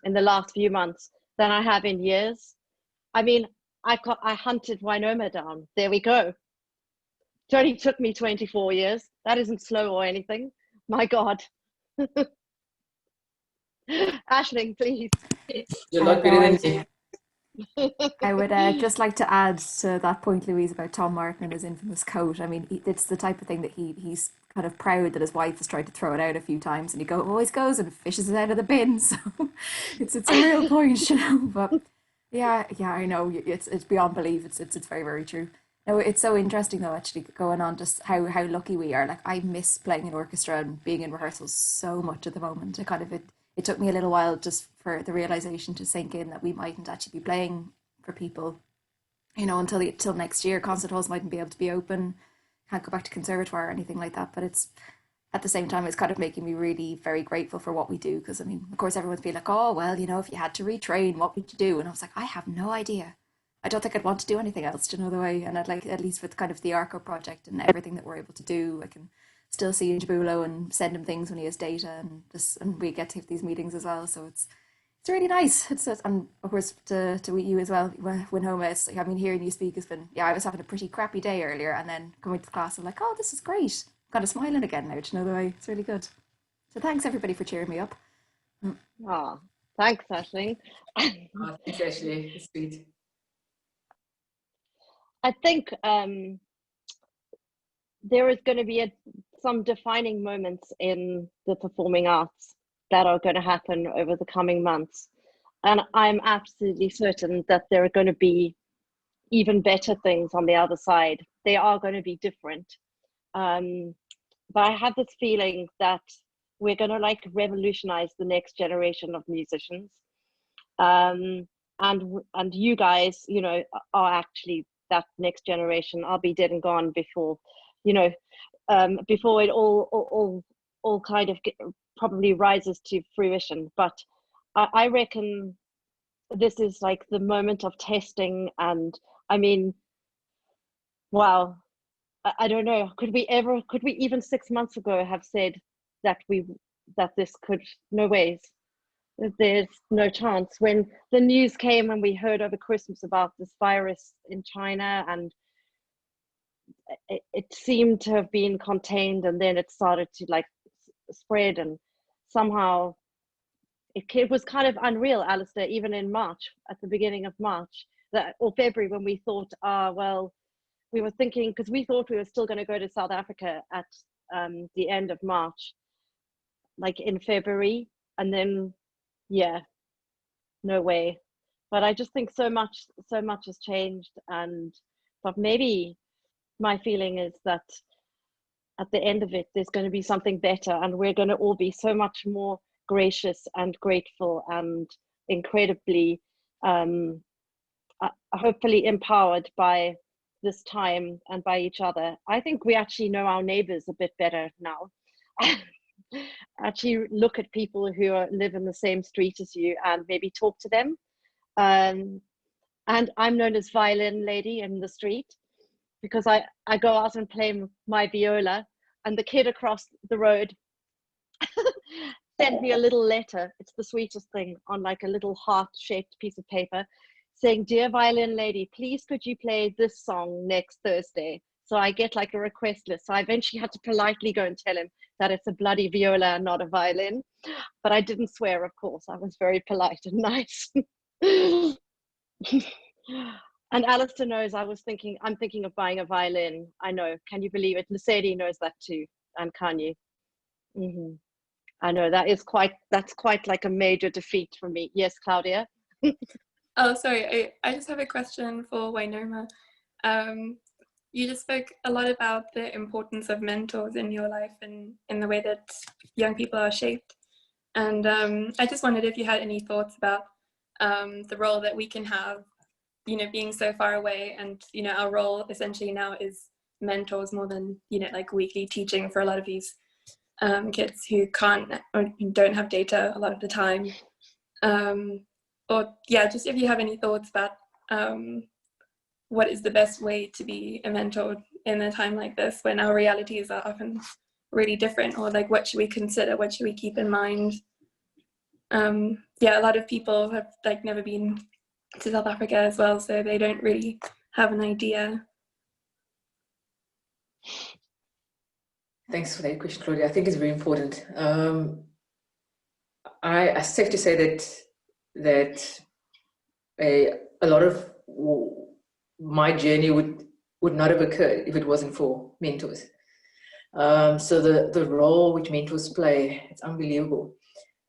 in the last few months than I have in years. I mean, I hunted Wynoma down. There we go. It only took me 24 years. That isn't slow or anything. My God. Aisling, please. You're not better than me. I would just like to add to that point, Louise, about Tom Martin and his infamous coat. I mean, it's the type of thing that he's kind of proud that his wife has tried to throw it out a few times, and he always goes and fishes it out of the bin. So it's a real point, But yeah, I know it's beyond belief. It's very, very true. No, it's so interesting though, actually, going on just how lucky we are. I miss playing in orchestra and being in rehearsals so much at the moment. It took me a little while just for the realization to sink in that we mightn't actually be playing for people, until next year. Concert halls mightn't be able to be open. Can't go back to conservatoire or anything like that. But it's, at the same time, it's kind of making me really very grateful for what we do. Because I mean, of course, everyone's been like, oh, well, if you had to retrain, what would you do? And I was like, I have no idea. I don't think I'd want to do anything else, the way. And I'd like, at least with kind of the ARCO project and everything that we're able to do, I can still see Jabulo and send him things when he has data, and we get to have these meetings as well. So it's really nice. And of course to you as well, Wynoma. I mean, hearing you speak has been, I was having a pretty crappy day earlier, and then coming to class, I'm like, oh, this is great. I'm kind of smiling again now, the way. It's really good. So thanks everybody for cheering me up. Oh, thanks, Aisling. Thanks, Ashley. It's sweet. I think there is going to be some defining moments in the performing arts that are going to happen over the coming months. And I'm absolutely certain that there are going to be even better things on the other side. They are going to be different. But I have this feeling that we're going to revolutionize the next generation of musicians. And you guys, are actually that next generation. I'll be dead and gone before, before it all all kind of probably rises to fruition. But I reckon this is like the moment of testing. And I mean, wow, I don't know, could we even 6 months ago have said that this could, no ways, there's no chance. When the news came and we heard over Christmas about this virus in China, and it seemed to have been contained, and then it started to like spread, and somehow it was kind of unreal, Alistair, even in March, at the beginning of March, or February, when we thought, well, we were thinking, because we thought we were still going to go to South Africa at the end of March, like in February, and then, yeah, no way. But I just think so much has changed, but maybe my feeling is that at the end of it, there's going to be something better, and we're going to all be so much more gracious and grateful and incredibly, hopefully empowered by this time and by each other. I think we actually know our neighbors a bit better now. Actually look at people who live in the same street as you and maybe talk to them. And I'm known as violin lady in the street, because I go out and play my viola, and the kid across the road sent me a little letter. It's the sweetest thing, on like a little heart-shaped piece of paper, saying, "Dear violin lady, please could you play this song next Thursday?" So I get like a request list. So I eventually had to politely go and tell him that it's a bloody viola and not a violin. But I didn't swear, of course. I was very polite and nice. And Alistair knows I'm thinking of buying a violin. I know, can you believe it? Mercedes knows that too, and Kanye. I know, that's quite like a major defeat for me. Yes, Claudia? Oh, sorry, I just have a question for Wynoma. You just spoke a lot about the importance of mentors in your life and in the way that young people are shaped. And I just wondered if you had any thoughts about the role that we can have, being so far away, and, our role essentially now is mentors more than, like weekly teaching for a lot of these kids who can't or don't have data a lot of the time. Or yeah, just if you have any thoughts about what is the best way to be a mentor in a time like this, when our realities are often really different, or like what should we consider, what should we keep in mind? Yeah, a lot of people have like never been to South Africa as well, so they don't really have an idea. Thanks for that question, Claudia. I think it's very important. I safe to say that a lot of my journey would not have occurred if it wasn't for mentors. So the role which mentors play, it's unbelievable.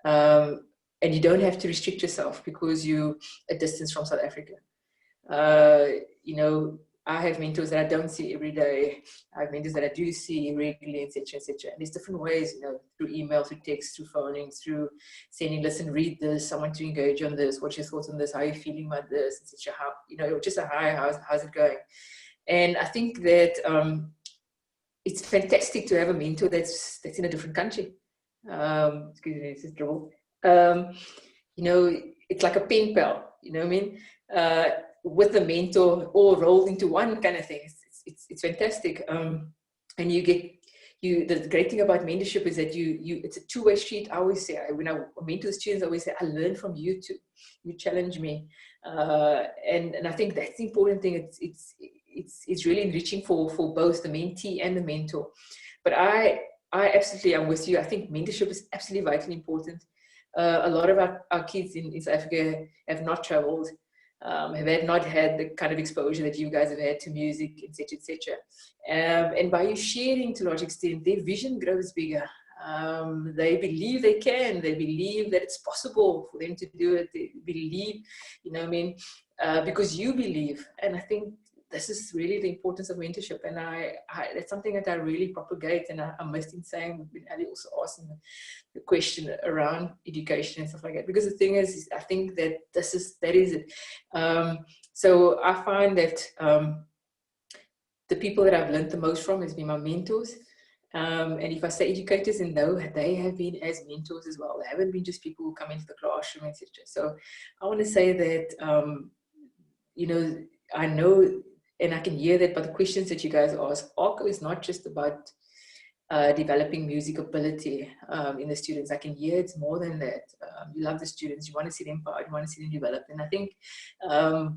And you don't have to restrict yourself because you're a distance from South Africa. I have mentors that I don't see every day. I have mentors that I do see regularly, etc., etc. And there's different ways, through email, through text, through phoning, through sending, listen, read this, I want to engage on this, what's your thoughts on this, how are you feeling about this, etc. How, just a hi, how's it going? And I think that it's fantastic to have a mentor that's in a different country. Excuse me, this is trouble. It's like a pen pal, you know what I mean? With a mentor, all rolled into one kind of thing. It's fantastic. And the great thing about mentorship is that it's a two-way street. I always say, when I mentor students, I always say, I learn from you too. You challenge me. And I think that's the important thing. It's really enriching for both the mentee and the mentor. But I absolutely am with you. I think mentorship is absolutely vitally important. A lot of our kids in South Africa have not traveled, have not had the kind of exposure that you guys have had to music, etc., etc. And by you sharing to a large extent, their vision grows bigger. They believe they can. They believe that it's possible for them to do it. They believe, because you believe. And I think this is really the importance of mentorship, and that's something that I really propagate. And I missed in saying, when Ali also asked the question around education and stuff like that, because the thing is I think that that is it. So I find that the people that I've learned the most from has been my mentors, And if I say educators, and no, they have been as mentors as well. They haven't been just people who come into the classroom, etc. So I want to say that, you know, I know, and I can hear that by the questions that you guys ask. ARCO is not just about developing music ability in the students. I can hear it's more than that. You love the students, you want to see them empowered, you want to see them develop. And I think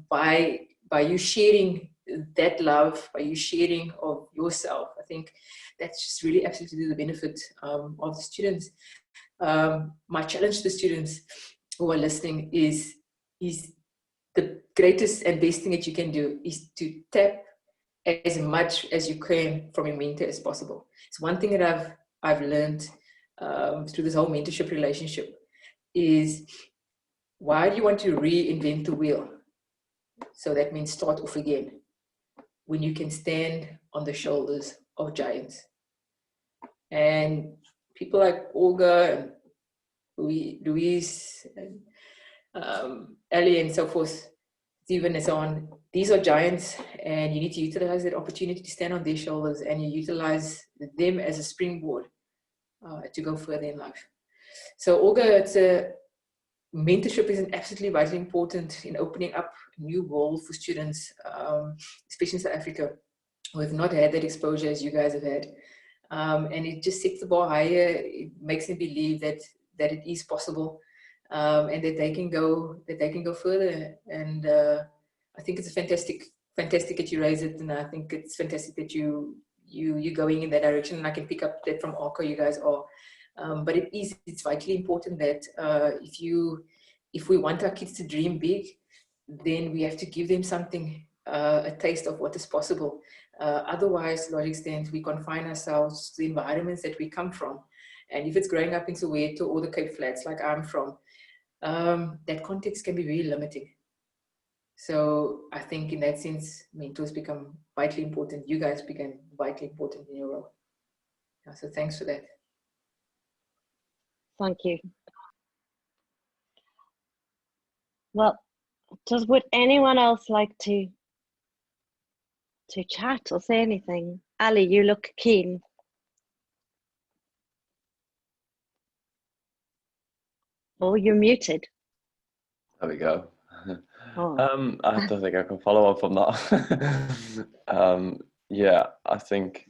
by you sharing that love, by you sharing of yourself, I think that's just really absolutely to the benefit of the students. My challenge to the students who are listening is the greatest and best thing that you can do is to tap as much as you can from your mentor as possible. It's one thing that I've learned through this whole mentorship relationship is, why do you want to reinvent the wheel? So that means start off again when you can stand on the shoulders of giants. And people like Olga and Louise and Ali and so forth, Stephen and so on, these are giants, and you need to utilize that opportunity to stand on their shoulders, and you utilize them as a springboard to go further in life. So Olga, mentorship is absolutely vitally important in opening up a new world for students, especially in South Africa, who have not had that exposure as you guys have had. And it just sets the bar higher. It makes them believe that it is possible, and that they can go further. And I think it's fantastic that you raise it, and I think it's fantastic that you're going in that direction. And I can pick up that from ARCO, you guys are. But it's vitally important that if we want our kids to dream big, then we have to give them something, a taste of what is possible. Otherwise, to a large extent, we confine ourselves to the environments that we come from. And if it's growing up in Soweto or the Cape Flats, like I'm from, that context can be really limiting. So I think in that sense, mentors become vitally important. You guys become vitally important in your role. So thanks for that. Thank you. Well, would anyone else like to chat or say anything? Ali, you look keen. Oh, you're muted. There we go. Oh. I don't think I can follow up on that. Yeah, I think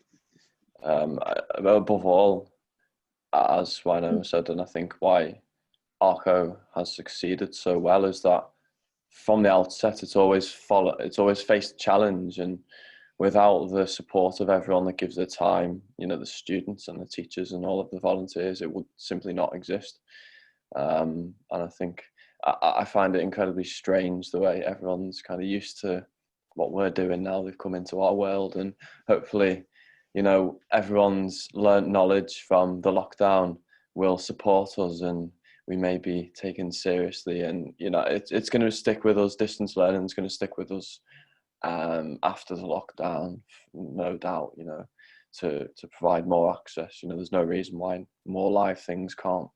above all, as Wynoma said, and I think why ARCO has succeeded so well is that from the outset, it's always faced a challenge, and without the support of everyone that gives their time, you know, the students and the teachers and all of the volunteers, it would simply not exist. And I think I find it incredibly strange the way everyone's kind of used to what we're doing now. They've come into our world, and hopefully, you know, everyone's learnt knowledge from the lockdown will support us, and we may be taken seriously. And, you know, it's going to stick with us. Distance learning is going to stick with us after the lockdown, no doubt, you know, to provide more access. You know, there's no reason why more live things can't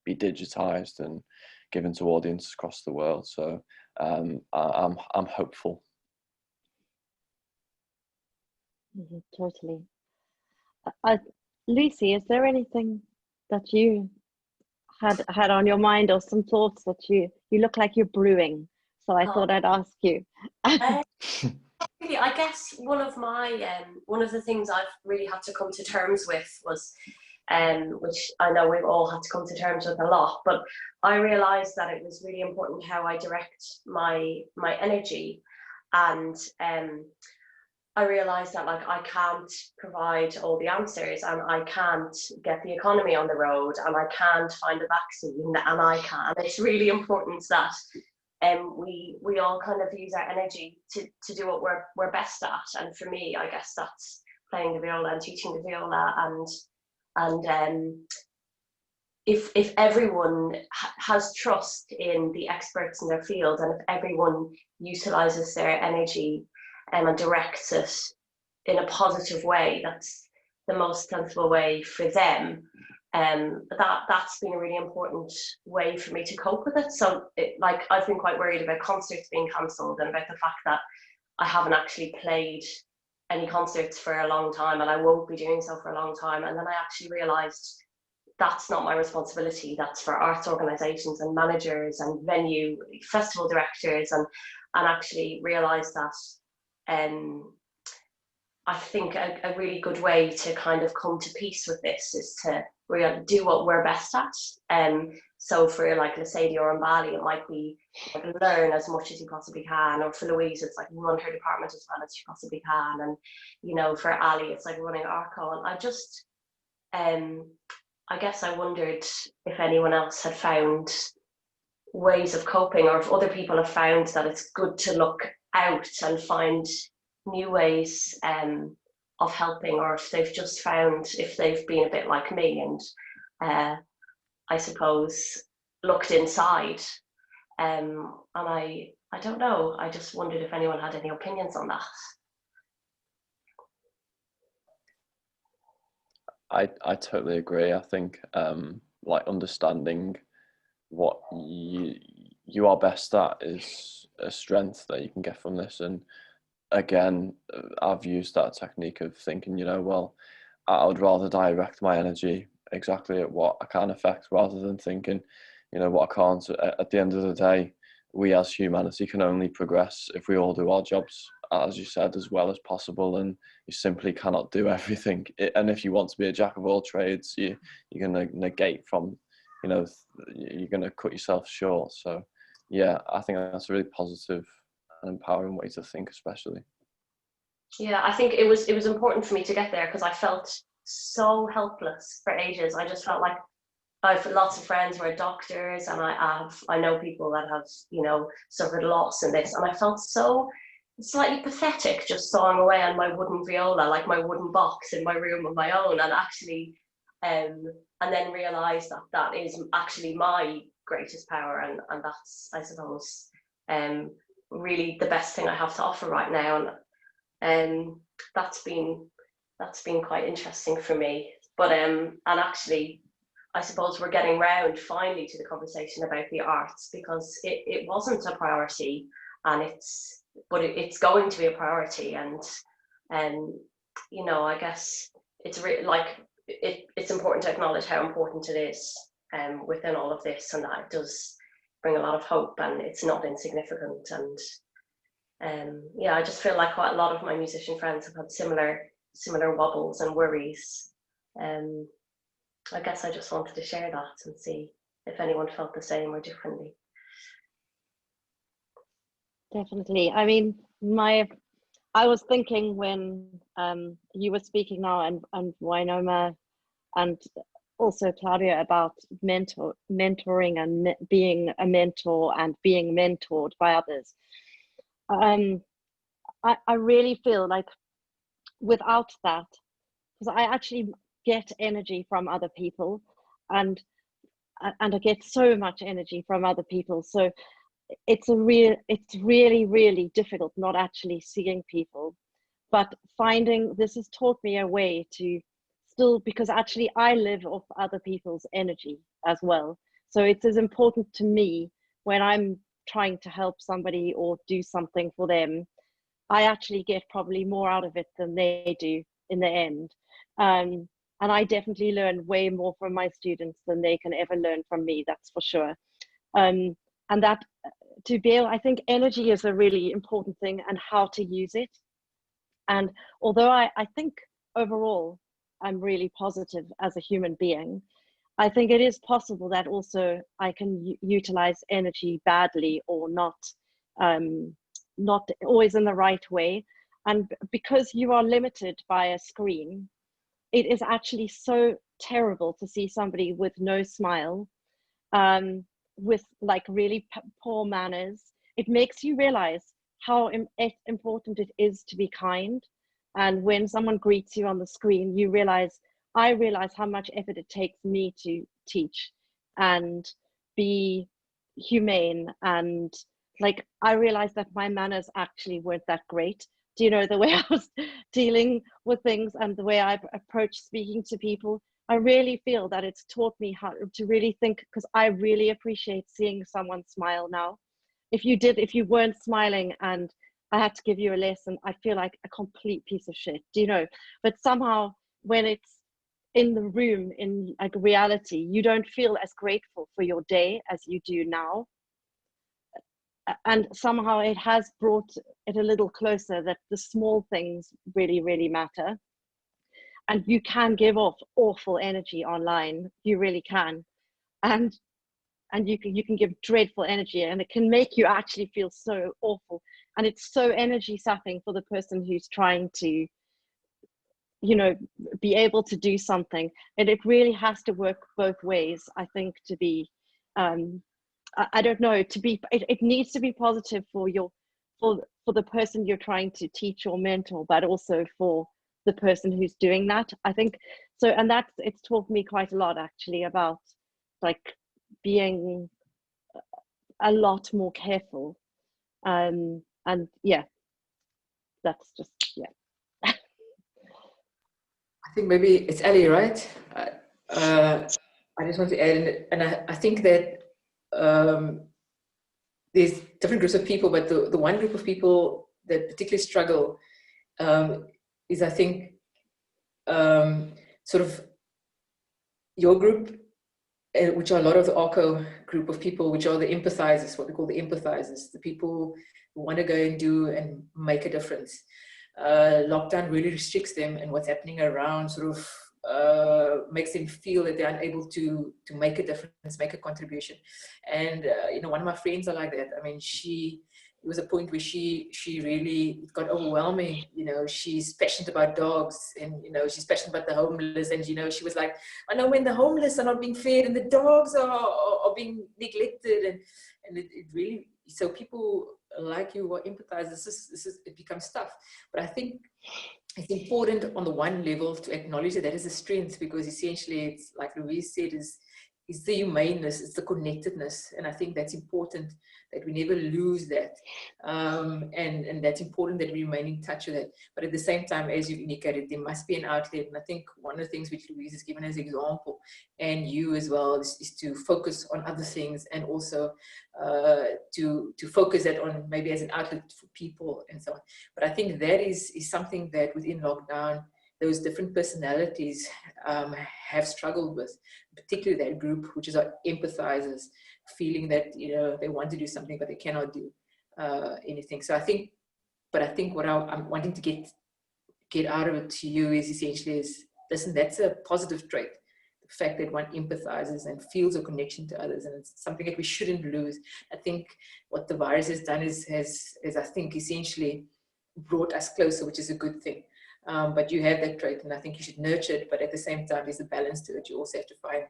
be digitized and given to audiences across the world. So I'm hopeful. Totally. Lucy, is there anything that you had on your mind, or some thoughts that you look like you're brewing? So I thought I'd ask you. I guess one of the things I've really had to come to terms with was, which I know we've all had to come to terms with a lot, but I realised that it was really important how I direct my energy, and I realised that, like, I can't provide all the answers, and I can't get the economy on the road, and I can't find a vaccine, and I can't. It's really important that we all kind of use our energy to do what we're best at. And for me, I guess that's playing the viola and teaching the viola, and if everyone has trust in the experts in their field, and if everyone utilises their energy and directs it in a positive way, that's the most sensible way for them. That's been a really important way for me to cope with it. So, like, I've been quite worried about concerts being cancelled, and about the fact that I haven't actually played any concerts for a long time, and I won't be doing so for a long time. And then I actually realized that's not my responsibility. That's for arts organizations and managers and venue festival directors, and actually realized that I think a really good way to kind of come to peace with this is to really do what we're best at. So for like Lasady or Mbali, it might be like learn as much as you possibly can, or for Louise, it's like run her department as well as you possibly can, and you know, for Ali, it's like running ARCO. And I just, I guess I wondered if anyone else had found ways of coping, or if other people have found that it's good to look out and find new ways of helping, or if they've just found, if they've been a bit like me and I suppose looked inside, and I don't know, I just wondered if anyone had any opinions on that. I totally agree. I think like understanding what you are best at is a strength that you can get from this. And again, I've used that technique of thinking, you know, well, I would rather direct my energy exactly at what I can affect, rather than thinking, you know, what I can't. At the end of the day, we as humanity can only progress if we all do our jobs, as you said, as well as possible, and you simply cannot do everything. And if you want to be a jack of all trades, you're going to negate from, you know, you're going to cut yourself short. So yeah, I think that's a really positive and empowering way to think, especially. Yeah, I think it was important for me to get there, because I felt so helpless for ages. I just felt like I've lots of friends who are doctors, and I know people that have, you know, suffered loss in this, and I felt so slightly pathetic just sawing away on my wooden viola, like my wooden box in my room of my own, and actually and then realised that that is actually my greatest power, and that's, I suppose, really the best thing I have to offer right now. And that's been quite interesting for me. But and actually, I suppose we're getting round finally to the conversation about the arts, because it wasn't a priority, and it's going to be a priority. And you know, I guess it's it's important to acknowledge how important it is within all of this, and that it does bring a lot of hope, and it's not insignificant. And yeah, I just feel like quite a lot of my musician friends have had similar wobbles and worries. I guess I just wanted to share that and see if anyone felt the same or differently. Definitely. I mean, I was thinking when you were speaking now, and Wynoma, and also Claudia, about mentoring and being a mentor and being mentored by others. I really feel like without that, because I actually get energy from other people, and I get so much energy from other people. So it's really, really difficult not actually seeing people, but this has taught me a way to still, because actually I live off other people's energy as well. So it's as important to me when I'm trying to help somebody or do something for them. I actually get probably more out of it than they do in the end. And I definitely learn way more from my students than they can ever learn from me, that's for sure. And that to be able, I think energy is a really important thing, and how to use it. And although I think overall I'm really positive as a human being, I think it is possible that also I can utilize energy badly, or not always in the right way. And because you are limited by a screen, it is actually so terrible to see somebody with no smile, with like really poor manners. It makes you realize how important it is to be kind. And when someone greets you on the screen, I realize how much effort it takes me to teach and be humane. And like, I realized that my manners actually weren't that great. Do you know, the way I was dealing with things and the way I approached speaking to people, I really feel that it's taught me how to really think, because I really appreciate seeing someone smile now. If you weren't smiling and I had to give you a lesson, I feel like a complete piece of shit, do you know? But somehow when it's in the room, in like reality, you don't feel as grateful for your day as you do now. And somehow it has brought it a little closer that the small things really, really matter. And you can give off awful energy online, you really can. And you can give dreadful energy, and it can make you actually feel so awful. And it's so energy sapping for the person who's trying to, you know, be able to do something. And it really has to work both ways, I think, to be I don't know, to be, it needs to be positive for the person you're trying to teach or mentor, but also for the person who's doing that, I think. So, and it's taught me quite a lot actually about like being a lot more careful. And yeah, that's just, yeah. I think maybe it's Ali, right? I just want to add, and I think that there's different groups of people, but the one group of people that particularly struggle is, I think, sort of your group, which are a lot of the ARCO group of people, which are the empathizers, what we call the empathizers, the people who want to go and do and make a difference. Lockdown really restricts them, and what's happening around sort of makes them feel that they're unable to make a difference, make a contribution. And you know, one of my friends are like that. I mean, it was a point where she really, it got overwhelming. You know, she's passionate about dogs, and you know, she's passionate about the homeless, and you know, she was like, I know when the homeless are not being fed and the dogs are being neglected, and it really, so people like you who are empathizers, it becomes tough. But I think it's important on the one level to acknowledge that is a strength, because essentially it's like Louise said, is the humaneness, it's the connectedness, and I think that's important that we never lose that, and that's important that we remain in touch with it. But at the same time, as you indicated, there must be an outlet, and I think one of the things which Louise has given as an example, and you as well, is to focus on other things, and also to focus that on maybe as an outlet for people and so on. But I think that is something that within lockdown, those different personalities have struggled with, particularly that group, which is our empathizers, feeling that, you know, they want to do something, but they cannot do anything. So I think what I'm wanting to get out of it to you is essentially is, listen, that's a positive trait. The fact that one empathizes and feels a connection to others, and it's something that we shouldn't lose. I think what the virus has done is I think essentially brought us closer, which is a good thing. But you have that trait, and I think you should nurture it. But at the same time, there's a balance to it. You also have to find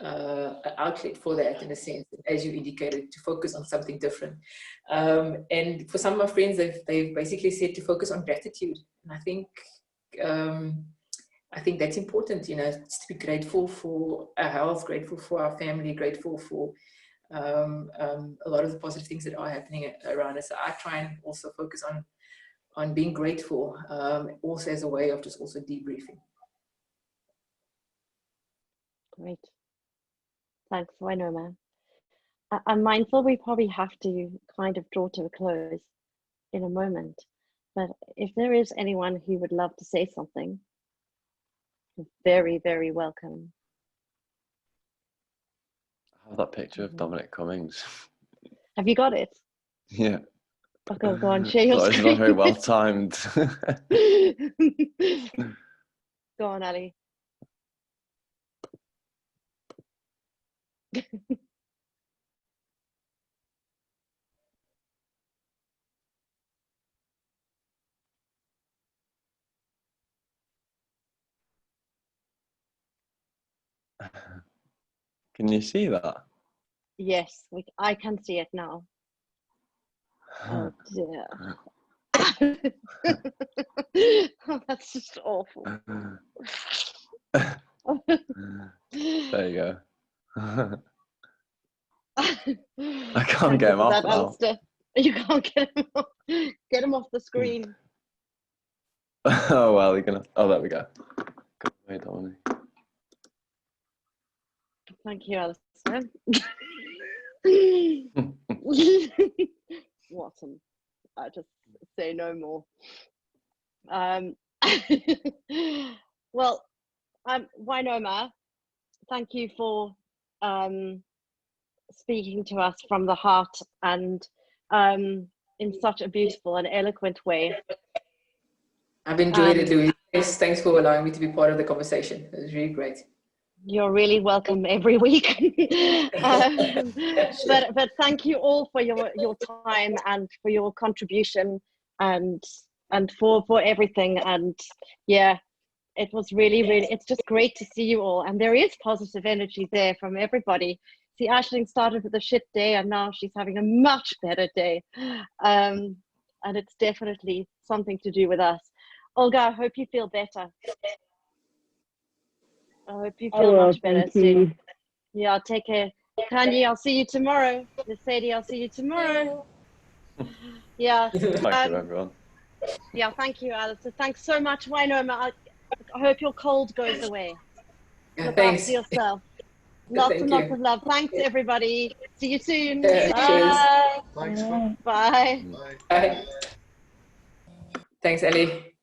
an outlet for that, in a sense, as you indicated, to focus on something different. And for some of my friends, they've basically said to focus on gratitude. And I think that's important, you know, to be grateful for our health, grateful for our family, grateful for a lot of the positive things that are happening around us. So I try and also focus on being grateful, also as a way of just also debriefing. Great. Thanks, Wynoma. I'm mindful we probably have to kind of draw to a close in a moment, but if there is anyone who would love to say something, very, very welcome. I have that picture of Dominic Cummings. Have you got it? Yeah. Okay, go on, share your It's screen. not very well timed. Go on, Ali. Can you see that? Yes, I can see it now. Oh dear. Oh, that's just awful. There you go. I can't Thank get you him for off that, now. Alistair. You can't get him off. Get him off the screen. Oh well, you're gonna. Oh, there we go. Wait, Dominic. Thank you, Alistair. What I just say no more. Well, Wynoma, thank you for speaking to us from the heart and in such a beautiful and eloquent way. I've enjoyed it, Louise. Thanks for allowing me to be part of the conversation. It was really great. You're really welcome every week. But thank you all for your time and for your contribution and for everything. And yeah, it was really, it's just great to see you all. And there is positive energy there from everybody. See, Aisling started with a shit day and now she's having a much better day. And it's definitely something to do with us. Olga, I hope you feel better. I hope you feel much better soon. Yeah, take care. Kanye, I'll see you tomorrow. Mercedes, I'll see you tomorrow. Yeah. Thank you, everyone. Yeah, thank you, Alistair. Thanks so much, Wynoma. I hope your cold goes away. Look thanks. after yourself. Lots Thank and you. lots of love. Thanks, everybody. See you soon. Cheers. Bye. Thanks. Bye. Bye. Thanks, Ellie.